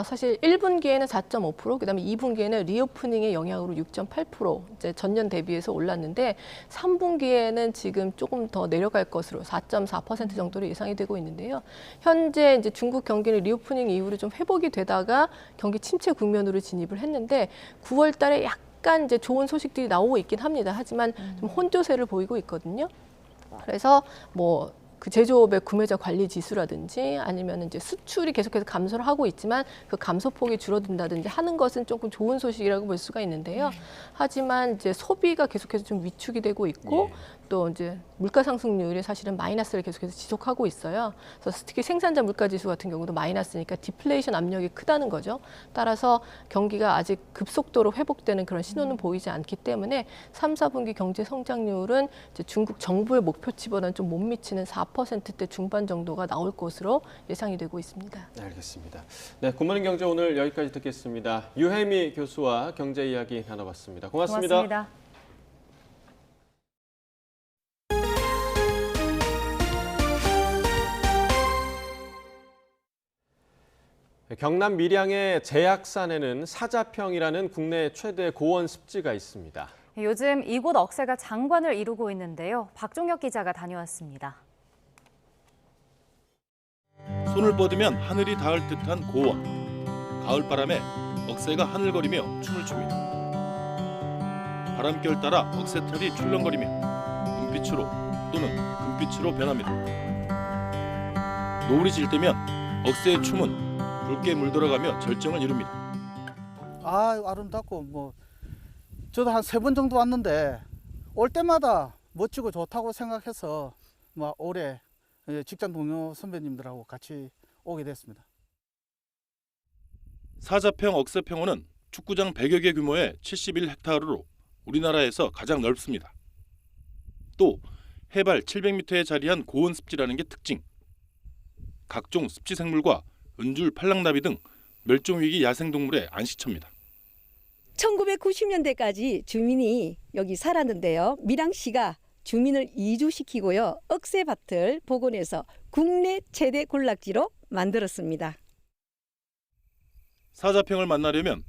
[SPEAKER 12] 사실 1분기에는 4.5%, 그다음에 2분기에는 리오프닝의 영향으로 6.8% 이제 전년 대비해서 올랐는데 3분기에는 지금 조금 더 내려갈 것으로 4.4% 정도로 예상이 되고 있는데요. 현재 이제 중국 경기는 리오프닝 이후로 좀 회복이 되다가 경기 침체 국면으로 진입을 했는데 9월 달에 약간 이제 좋은 소식들이 나오고 있긴 합니다. 하지만 좀 혼조세를 보이고 있거든요. 그래서 뭐 그 제조업의 구매자 관리 지수라든지 아니면 이제 수출이 계속해서 감소를 하고 있지만 그 감소폭이 줄어든다든지 하는 것은 조금 좋은 소식이라고 볼 수가 있는데요. 하지만 이제 소비가 계속해서 좀 위축이 되고 있고 또 이제 물가 상승률이 사실은 마이너스를 계속해서 지속하고 있어요. 그래서 특히 생산자 물가 지수 같은 경우도 마이너스니까 디플레이션 압력이 크다는 거죠. 따라서 경기가 아직 급속도로 회복되는 그런 신호는 보이지 않기 때문에 3, 4분기 경제 성장률은 이제 중국 정부의 목표치보다는 좀 못 미치는 4%대 중반 정도가 나올 것으로 예상이 되고 있습니다.
[SPEAKER 1] 알겠습니다. 네, 굿모닝 경제 오늘 여기까지 듣겠습니다. 유혜미 교수와 경제 이야기 나눠봤습니다. 고맙습니다.
[SPEAKER 2] 고맙습니다.
[SPEAKER 1] 경남 밀양의 제약산에는 사자평이라는 국내 최대 고원 습지가 있습니다.
[SPEAKER 2] 요즘 이곳 억새가 장관을 이루고 있는데요. 박종혁 기자가 다녀왔습니다.
[SPEAKER 13] 손을 뻗으면 하늘이 닿을 듯한 고원. 가을바람에 억새가 하늘거리며 춤을 춥니다. 바람결 따라 억새털이 출렁거리며 은빛으로 또는 금빛으로 변합니다. 노을이 질 때면 억새의 춤은 붉게 물들어가며 절정을 이룹니다.
[SPEAKER 14] 아름답고 저도 한 3번 정도 왔는데 올 때마다 멋지고 좋다고 생각해서 올해 직장 동료 선배님들하고 같이 오게 됐습니다.
[SPEAKER 13] 사자평 억새평원은 축구장 100여 개 규모의 71헥타르로 우리나라에서 가장 넓습니다. 또 해발 700m에 자리한 고원 습지라는 게 특징. 각종 습지 생물과 은줄, 팔랑나비 등 멸종위기 야생동물의 안식처입니다.
[SPEAKER 16] 1990년대까지 주민이 여기 살았는데요. 밀양시가 주민을 이주시키고요. 억새밭을 복원해서 국내 최대 군락지로 만들었습니다.
[SPEAKER 13] 사자평을 만나려면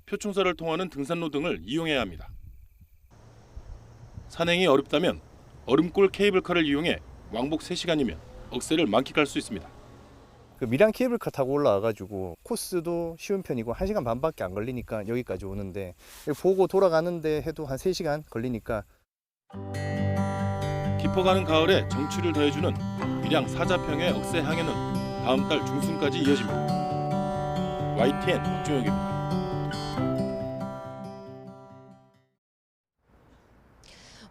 [SPEAKER 13] 표충사를 통하는 등산로 등을 이용해야 합니다. 산행이 어렵다면 얼음골 케이블카를 이용해 왕복 3시간이면 억새를 만끽할 수 있습니다.
[SPEAKER 17] 밀양 케이블카 타고 올라와가지고 코스도 쉬운 편이고 1시간 반밖에 안 걸리니까 여기까지 오는데 보고 돌아가는데 해도 한 3시간 걸리니까.
[SPEAKER 13] 깊어가는 가을에 정취를 더해주는 밀양 사자평의 억새 항해는 다음 달 중순까지 이어집니다. YTN 박종혁입니다.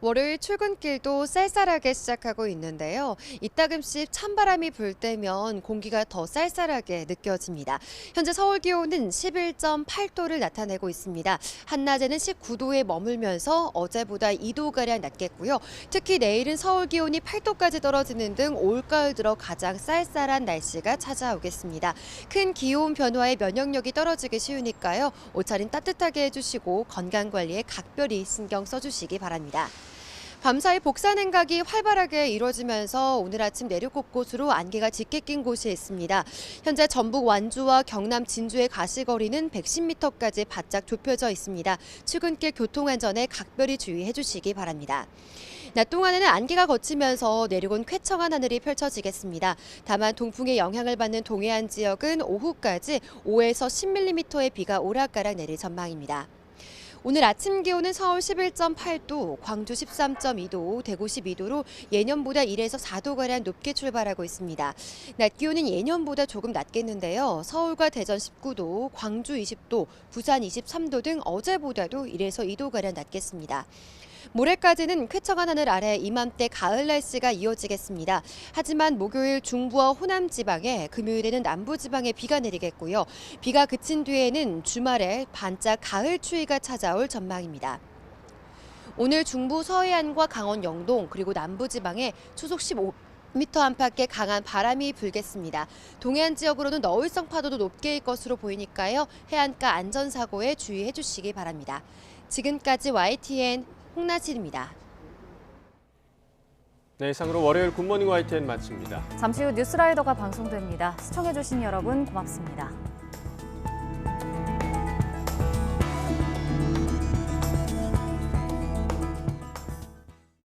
[SPEAKER 18] 월요일 출근길도 쌀쌀하게 시작하고 있는데요. 이따금씩 찬바람이 불 때면 공기가 더 쌀쌀하게 느껴집니다. 현재 서울 기온은 11.8도를 나타내고 있습니다. 한낮에는 19도에 머물면서 어제보다 2도가량 낮겠고요. 특히 내일은 서울 기온이 8도까지 떨어지는 등 올가을 들어 가장 쌀쌀한 날씨가 찾아오겠습니다. 큰 기온 변화에 면역력이 떨어지기 쉬우니까요. 옷차림 따뜻하게 해주시고 건강관리에 각별히 신경 써주시기 바랍니다. 밤사이 복사 냉각이 활발하게 이루어지면서 오늘 아침 내륙 곳곳으로 안개가 짙게 낀 곳이 있습니다. 현재 전북 완주와 경남 진주의 가시거리는 110m까지 바짝 좁혀져 있습니다. 출근길 교통안전에 각별히 주의해 주시기 바랍니다. 낮 동안에는 안개가 걷히면서 내륙은 쾌청한 하늘이 펼쳐지겠습니다. 다만 동풍의 영향을 받는 동해안 지역은 오후까지 5에서 10mm의 비가 오락가락 내릴 전망입니다. 오늘 아침 기온은 서울 11.8도, 광주 13.2도, 대구 12도로 예년보다 1에서 4도가량 높게 출발하고 있습니다. 낮 기온은 예년보다 조금 낮겠는데요. 서울과 대전 19도, 광주 20도, 부산 23도 등 어제보다도 1에서 2도가량 낮겠습니다. 모레까지는 쾌청한 하늘 아래 이맘때 가을 날씨가 이어지겠습니다. 하지만 목요일 중부와 호남 지방에, 금요일에는 남부 지방에 비가 내리겠고요. 비가 그친 뒤에는 주말에 반짝 가을 추위가 찾아올 전망입니다. 오늘 중부 서해안과 강원 영동 그리고 남부 지방에 초속 15m 안팎의 강한 바람이 불겠습니다. 동해안 지역으로는 너울성 파도도 높게 일 것으로 보이니까요. 해안가 안전사고에 주의해 주시기 바랍니다. 지금까지 YTN 홍나진입니다.
[SPEAKER 1] 네, 이상으로 월요일 굿모닝 YTN 마칩니다.
[SPEAKER 2] 잠시 후 뉴스라이더가 방송됩니다. 시청해주신 여러분 고맙습니다.